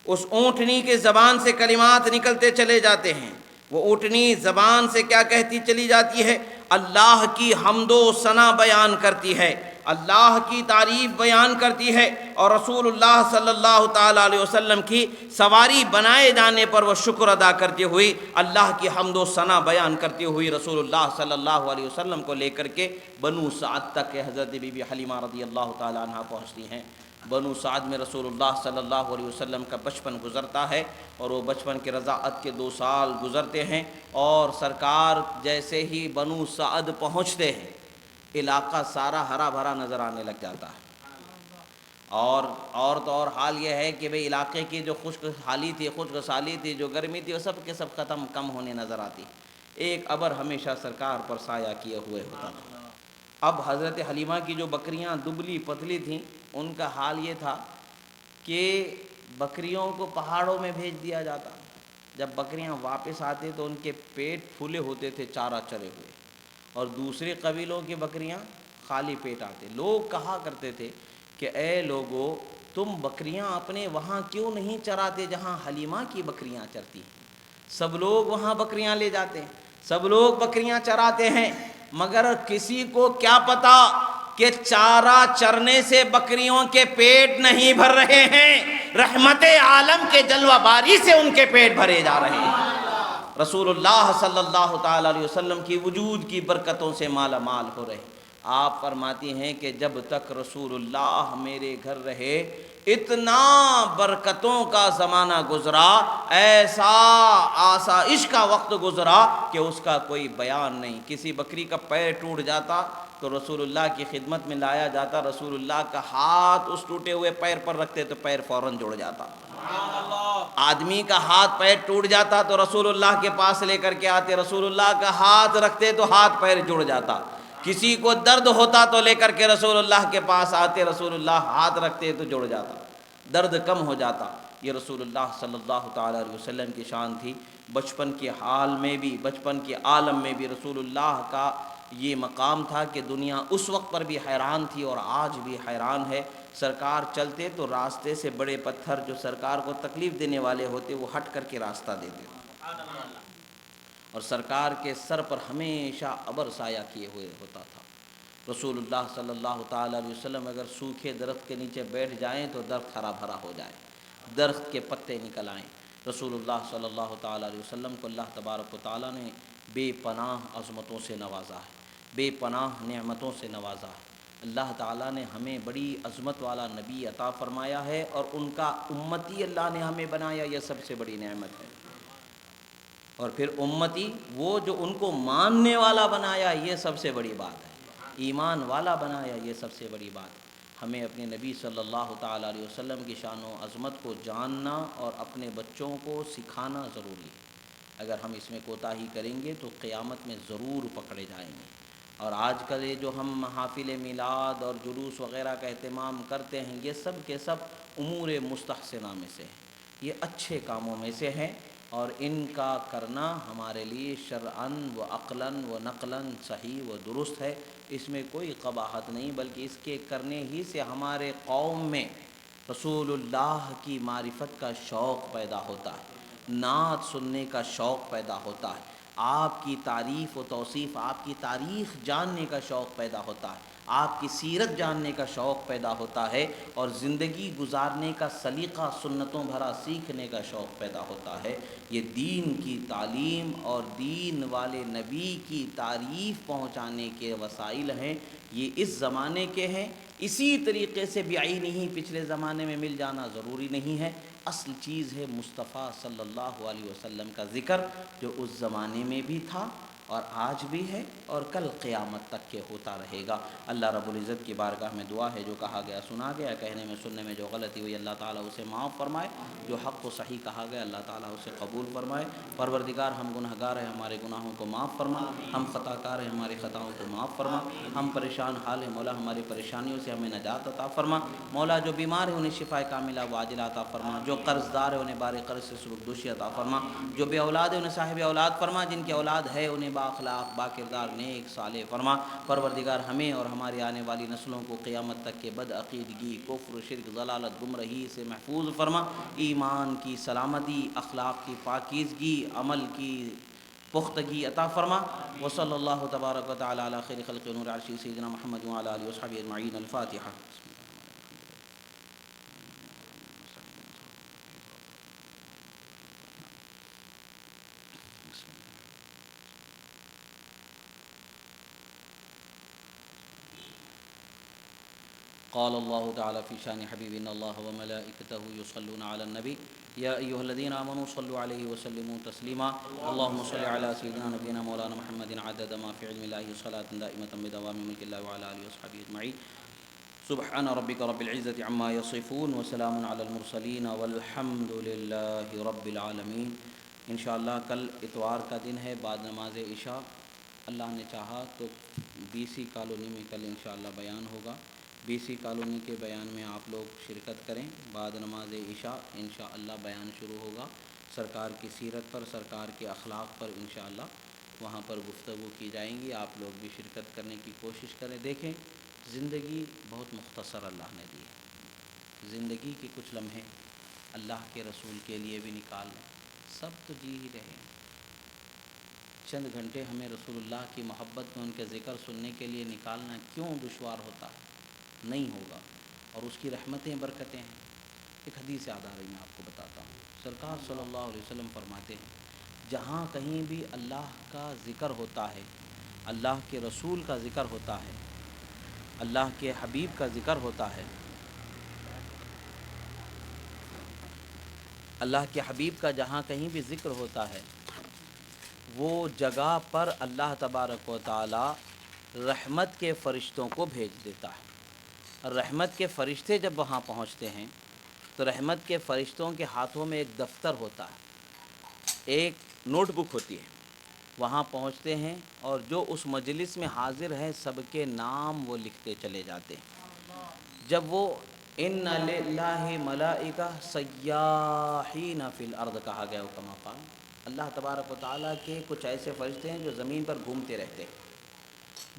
اس اونٹنی کے زبان سے کلمات نکلتے چلے جاتے ہیں. وہ اونٹنی زبان سے کیا کہتی چلی جاتی ہے؟ اللہ کی حمد و ثنا بیان کرتی ہے، اللہ کی تعریف بیان کرتی ہے، اور رسول اللہ صلی اللہ تعالیٰ علیہ وسلم کی سواری بنائے جانے پر وہ شکر ادا کرتی ہوئی، اللہ کی حمد و ثنا بیان کرتی ہوئی رسول اللہ صلی اللہ علیہ وسلم کو لے کر کے بنو سعد تک کہ حضرت بی بی حلیمہ رضی اللہ تعالیٰ عنہ پہنچتی ہیں. بنو سعد میں رسول اللہ صلی اللہ علیہ وسلم کا بچپن گزرتا ہے، اور وہ بچپن کے رضاعت کے 2 سال گزرتے ہیں. اور سرکار جیسے ہی بنو سعد پہنچتے ہیں علاقہ سارا ہرا بھرا نظر آنے لگ جاتا ہے. اور تو اور حال یہ ہے کہ بھئی علاقے کی جو خشک حالی تھی، خشک سالی تھی، جو گرمی تھی، وہ سب کے سب کم ہونے نظر آتی. ایک ابر ہمیشہ سرکار پر سایہ کیے ہوئے ہوتا تھا. اب حضرت حلیمہ کی جو بکریاں دبلی پتلی تھیں ان کا حال یہ تھا کہ بکریوں کو پہاڑوں میں بھیج دیا جاتا. جب بکریاں واپس آتے تو ان کے پیٹ پھولے ہوتے تھے چارہ چرے ہوئے، اور دوسرے قبیلوں کی بکریاں خالی پیٹ آتے. لوگ کہا کرتے تھے کہ اے لوگو تم بکریاں اپنے وہاں کیوں نہیں چراتے جہاں حلیمہ کی بکریاں چرتی ہیں؟ سب لوگ وہاں بکریاں لے جاتے ہیں، سب لوگ بکریاں چراتے ہیں، مگر کسی کو کیا پتا کہ چارہ چرنے سے بکریوں کے پیٹ نہیں بھر رہے ہیں، رحمت عالم کے جلوہ باری سے ان کے پیٹ بھرے جا رہے ہیں. رسول اللہ صلی اللہ تعالیٰ علیہ وسلم کی وجود کی برکتوں سے مالا مال ہو رہے. آپ فرماتی ہیں کہ جب تک رسول اللہ میرے گھر رہے اتنا برکتوں کا زمانہ گزرا، ایسا آسائش کا وقت گزرا کہ اس کا کوئی بیان نہیں. کسی بکری کا پیر ٹوٹ جاتا تو رسول اللہ کی خدمت میں لایا جاتا، رسول اللہ کا ہاتھ اس ٹوٹے ہوئے پیر پر رکھتے تو پیر فوراً جڑ جاتا. آدمی کا ہاتھ پیر ٹوٹ جاتا تو رسول اللہ کے پاس لے کر کے آتے، رسول اللہ کا ہاتھ رکھتے تو ہاتھ پیر جڑ جاتا. کسی کو درد ہوتا تو لے کر کے رسول اللہ کے پاس آتے، رسول اللہ ہاتھ رکھتے تو جڑ جاتا، درد کم ہو جاتا. یہ رسول اللہ صلی اللہ تعالیٰ علیہ وسلم کی شان تھی. بچپن کے حال میں بھی، بچپن کے عالم میں بھی رسول اللہ کا یہ مقام تھا کہ دنیا اس وقت پر بھی حیران تھی اور آج بھی حیران ہے. سرکار چلتے تو راستے سے بڑے پتھر جو سرکار کو تکلیف دینے والے ہوتے وہ ہٹ کر کے راستہ دیتے، اور سرکار کے سر پر ہمیشہ ابر سایہ کیے ہوئے ہوتا تھا. رسول اللہ صلی اللہ تعالیٰ علیہ وسلم اگر سوکھے درخت کے نیچے بیٹھ جائیں تو درخت ہرا بھرا ہو جائے، درخت کے پتے نکل آئیں. رسول اللہ صلی اللہ تعالیٰ علیہ وسلم کو اللہ تبارک و تعالیٰ نے بے پناہ عظمتوں سے نوازا ہے، بے پناہ نعمتوں سے نوازا ہے. اللہ تعالیٰ نے ہمیں بڑی عظمت والا نبی عطا فرمایا ہے، اور ان کا امتی اللہ نے ہمیں بنایا، یہ سب سے بڑی نعمت ہے. اور پھر امتی وہ جو ان کو ماننے والا بنایا، یہ سب سے بڑی بات ہے. ایمان والا بنایا، یہ سب سے بڑی بات ہے. ہمیں اپنے نبی صلی اللہ تعالیٰ علیہ وسلم کی شان و عظمت کو جاننا اور اپنے بچوں کو سکھانا ضروری ہے. اگر ہم اس میں کوتاہی کریں گے تو قیامت میں ضرور پکڑے جائیں گے. اور آج کل یہ جو ہم محافل میلاد اور جلوس وغیرہ کا اہتمام کرتے ہیں، یہ سب کے سب امور مستحسنہ میں سے ہیں، یہ اچھے کاموں میں سے ہیں، اور ان کا کرنا ہمارے لیے شرعاً و عقلاً و نقلاً صحیح و درست ہے. اس میں کوئی قباحت نہیں، بلکہ اس کے کرنے ہی سے ہمارے قوم میں رسول اللہ کی معرفت کا شوق پیدا ہوتا ہے، نعت سننے کا شوق پیدا ہوتا ہے، آپ کی تعریف و توصیف، آپ کی تاریخ جاننے کا شوق پیدا ہوتا ہے، آپ کی سیرت جاننے کا شوق پیدا ہوتا ہے، اور زندگی گزارنے کا سلیقہ سنتوں بھرا سیکھنے کا شوق پیدا ہوتا ہے. یہ دین کی تعلیم اور دین والے نبی کی تعریف پہنچانے کے وسائل ہیں، یہ اس زمانے کے ہیں. اسی طریقے سے بعینہ پچھلے زمانے میں مل جانا ضروری نہیں ہے. اصل چیز ہے مصطفیٰ صلی اللہ علیہ وسلم کا ذکر، جو اس زمانے میں بھی تھا اور آج بھی ہے اور کل قیامت تک کے ہوتا رہے گا۔ اللہ رب العزت کی بارگاہ میں دعا ہے، جو کہا گیا سنا گیا، کہنے میں سننے میں جو غلطی ہوئی اللہ تعالیٰ اسے معاف فرمائے، جو حق و صحیح کہا گیا اللہ تعالیٰ اسے قبول فرمائے۔ پروردگار ہم گناہ گار ہیں، ہمارے گناہوں کو معاف فرما، ہم خطا کار ہیں، ہماری خطاؤں کو معاف فرما، ہم پریشان حال ہیں مولا، ہماری پریشانیوں سے ہمیں نجات عطا فرما مولا، جو بیمار ہیں انہیں شفا کاملہ و عاجلہ عطا فرما، جو قرض دار ہیں انہیں بار قرض سے سبکدوشی عطا فرما، جو بے اولاد ہیں انہیں صاحب اولاد فرما، جن کی اولاد ہے انہیں با اخلاق با کردار نیک صالح فرما۔ پروردگار ہمیں اور ہماری آنے والی نسلوں کو قیامت تک کے بد عقیدگی، کفر، شرک، ضلالت، گمراہی سے محفوظ فرما، ایمان کی سلامتی، اخلاق کی پاکیزگی، عمل کی پختگی عطا فرما۔ وصلی اللہ تبارک و تعالی علی خیر خلق نور عرشی سیدنا محمد وعلی آلہ وصحبہ اجمعین۔ الفاتحہ۔ قال الله تعالى في شان حبيب إن الله وملائكته يصلون على النبي يا أيها الذين آمنوا صلوا عليه وسلموا تسليما اللهم صل على سيدنا نبينا مولانا محمد عدد ما في علم الله صلاة دائمة بدوام ملك الله وعلى آله وصحبه أجمعين سبحان ربك رب العزة عما يصفون وسلام على المرسلين والحمد لله رب العالمين۔ انشاءاللہ کل اتوار کا دن ہے، بعد نماز عشاء اللہ نے چاہا تو BC کالونی میں کل انشاءاللہ بیان ہوگا۔ BC کالونی کے بیان میں آپ لوگ شرکت کریں۔ بعد نماز عشاء انشاءاللہ بیان شروع ہوگا، سرکار کی سیرت پر، سرکار کے اخلاق پر انشاءاللہ وہاں پر گفتگو کی جائیں گی۔ آپ لوگ بھی شرکت کرنے کی کوشش کریں۔ دیکھیں زندگی بہت مختصر اللہ نے دی ہے، زندگی کے کچھ لمحے اللہ کے رسول کے لیے بھی نکال لیں، سب تو جی ہی رہے ہیں۔ چند گھنٹے ہمیں رسول اللہ کی محبت میں ان کے ذکر سننے کے لیے نکالنا کیوں دشوار ہوتا ہے؟ نہیں ہوگا، اور اس کی رحمتیں برکتیں ہیں۔ ایک حدیث یاد آ رہی میں آپ کو بتاتا ہوں، سرکار صلی اللہ علیہ وسلم فرماتے ہیں جہاں کہیں بھی اللہ کا ذکر ہوتا ہے، اللہ کے رسول کا ذکر ہوتا ہے، اللہ کے حبیب کا ذکر ہوتا ہے، اللہ کے حبیب کا جہاں کہیں بھی ذکر ہوتا ہے، وہ جگہ پر اللہ تبارک و تعالی رحمت کے فرشتوں کو بھیج دیتا ہے۔ رحمت کے فرشتے جب وہاں پہنچتے ہیں تو رحمت کے فرشتوں کے ہاتھوں میں ایک دفتر ہوتا ہے، ایک نوٹ بک ہوتی ہے، وہاں پہنچتے ہیں اور جو اس مجلس میں حاضر ہیں سب کے نام وہ لکھتے چلے جاتے ہیں۔ جب وہ ان للہ ملائکہ سیاحین فی الارض کہا گیا کما قال، اللہ تبارک و تعالیٰ کے کچھ ایسے فرشتے ہیں جو زمین پر گھومتے رہتے ہیں،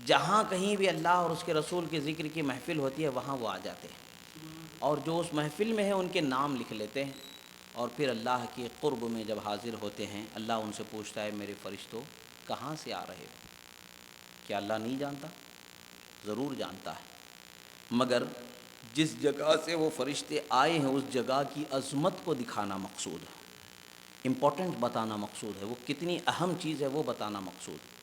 جہاں کہیں بھی اللہ اور اس کے رسول کے ذکر کی محفل ہوتی ہے وہاں وہ آ جاتے ہیں، اور جو اس محفل میں ہیں ان کے نام لکھ لیتے ہیں، اور پھر اللہ کے قرب میں جب حاضر ہوتے ہیں اللہ ان سے پوچھتا ہے میرے فرشتوں کہاں سے آ رہے ہو؟ کیا اللہ نہیں جانتا؟ ضرور جانتا ہے، مگر جس جگہ سے وہ فرشتے آئے ہیں اس جگہ کی عظمت کو دکھانا مقصود ہے، امپورٹنٹ بتانا مقصود ہے، وہ کتنی اہم چیز ہے وہ بتانا مقصود ہے۔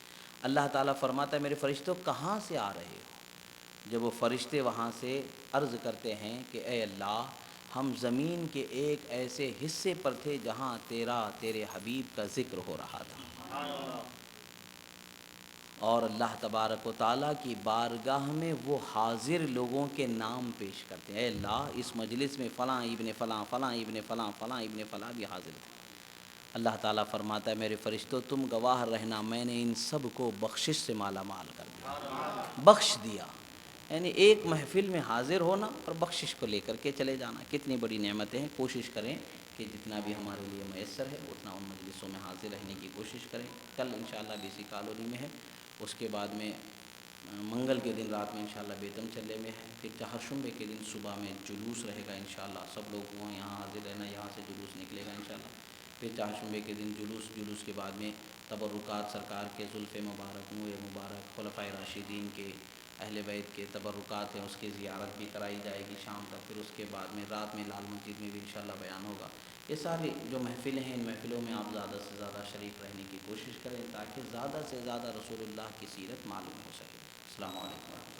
اللہ تعالیٰ فرماتا ہے میرے فرشتوں کہاں سے آ رہے ہو؟ جب وہ فرشتے وہاں سے عرض کرتے ہیں کہ اے اللہ ہم زمین کے ایک ایسے حصے پر تھے جہاں تیرے حبیب کا ذکر ہو رہا تھا، اور اللہ تبارک و تعالیٰ کی بارگاہ میں وہ حاضر لوگوں کے نام پیش کرتے ہیں، اے اللہ اس مجلس میں فلاں ابن فلاں، فلاں ابن فلاں، فلاں ابن فلاں بھی حاضر تھے۔ اللہ تعالیٰ فرماتا ہے میرے فرشتوں تم گواہ رہنا میں نے ان سب کو بخشش سے مالا مال کر دیا، بخش دیا، یعنی ایک محفل میں حاضر ہونا اور بخشش کو لے کر کے چلے جانا، کتنی بڑی نعمتیں ہیں۔ کوشش کریں کہ جتنا بھی ہمارے لیے میسر ہے اتنا ان مجلسوں میں حاضر رہنے کی کوشش کریں۔ کل انشاءاللہ BC کالونی میں ہے، اس کے بعد میں منگل کے دن رات میں انشاءاللہ بیتم چلے میں ہے، پھر چہارشنبے کے دن صبح میں جلوس رہے گا انشاءاللہ، سب لوگ وہاں یہاں حاضر رہنا، یہاں سے جلوس نکلے گا انشاءاللہ۔ پھر چہارشنبے کے دن جلوس کے بعد میں تبرکات سرکار کے زلف مبارک، نور مبارک، خلفائے راشدین کے، اہل بیت کے تبرکات ہیں، اس کی زیارت بھی کرائی جائے گی شام تک۔ پھر اس کے بعد میں رات میں لال مسجد میں بھی انشاءاللہ بیان ہوگا۔ یہ ساری جو محفلیں ہیں ان محفلوں میں آپ زیادہ سے زیادہ شریک رہنے کی کوشش کریں تاکہ زیادہ سے زیادہ رسول اللہ کی سیرت معلوم ہو سکے۔ السلام علیکم۔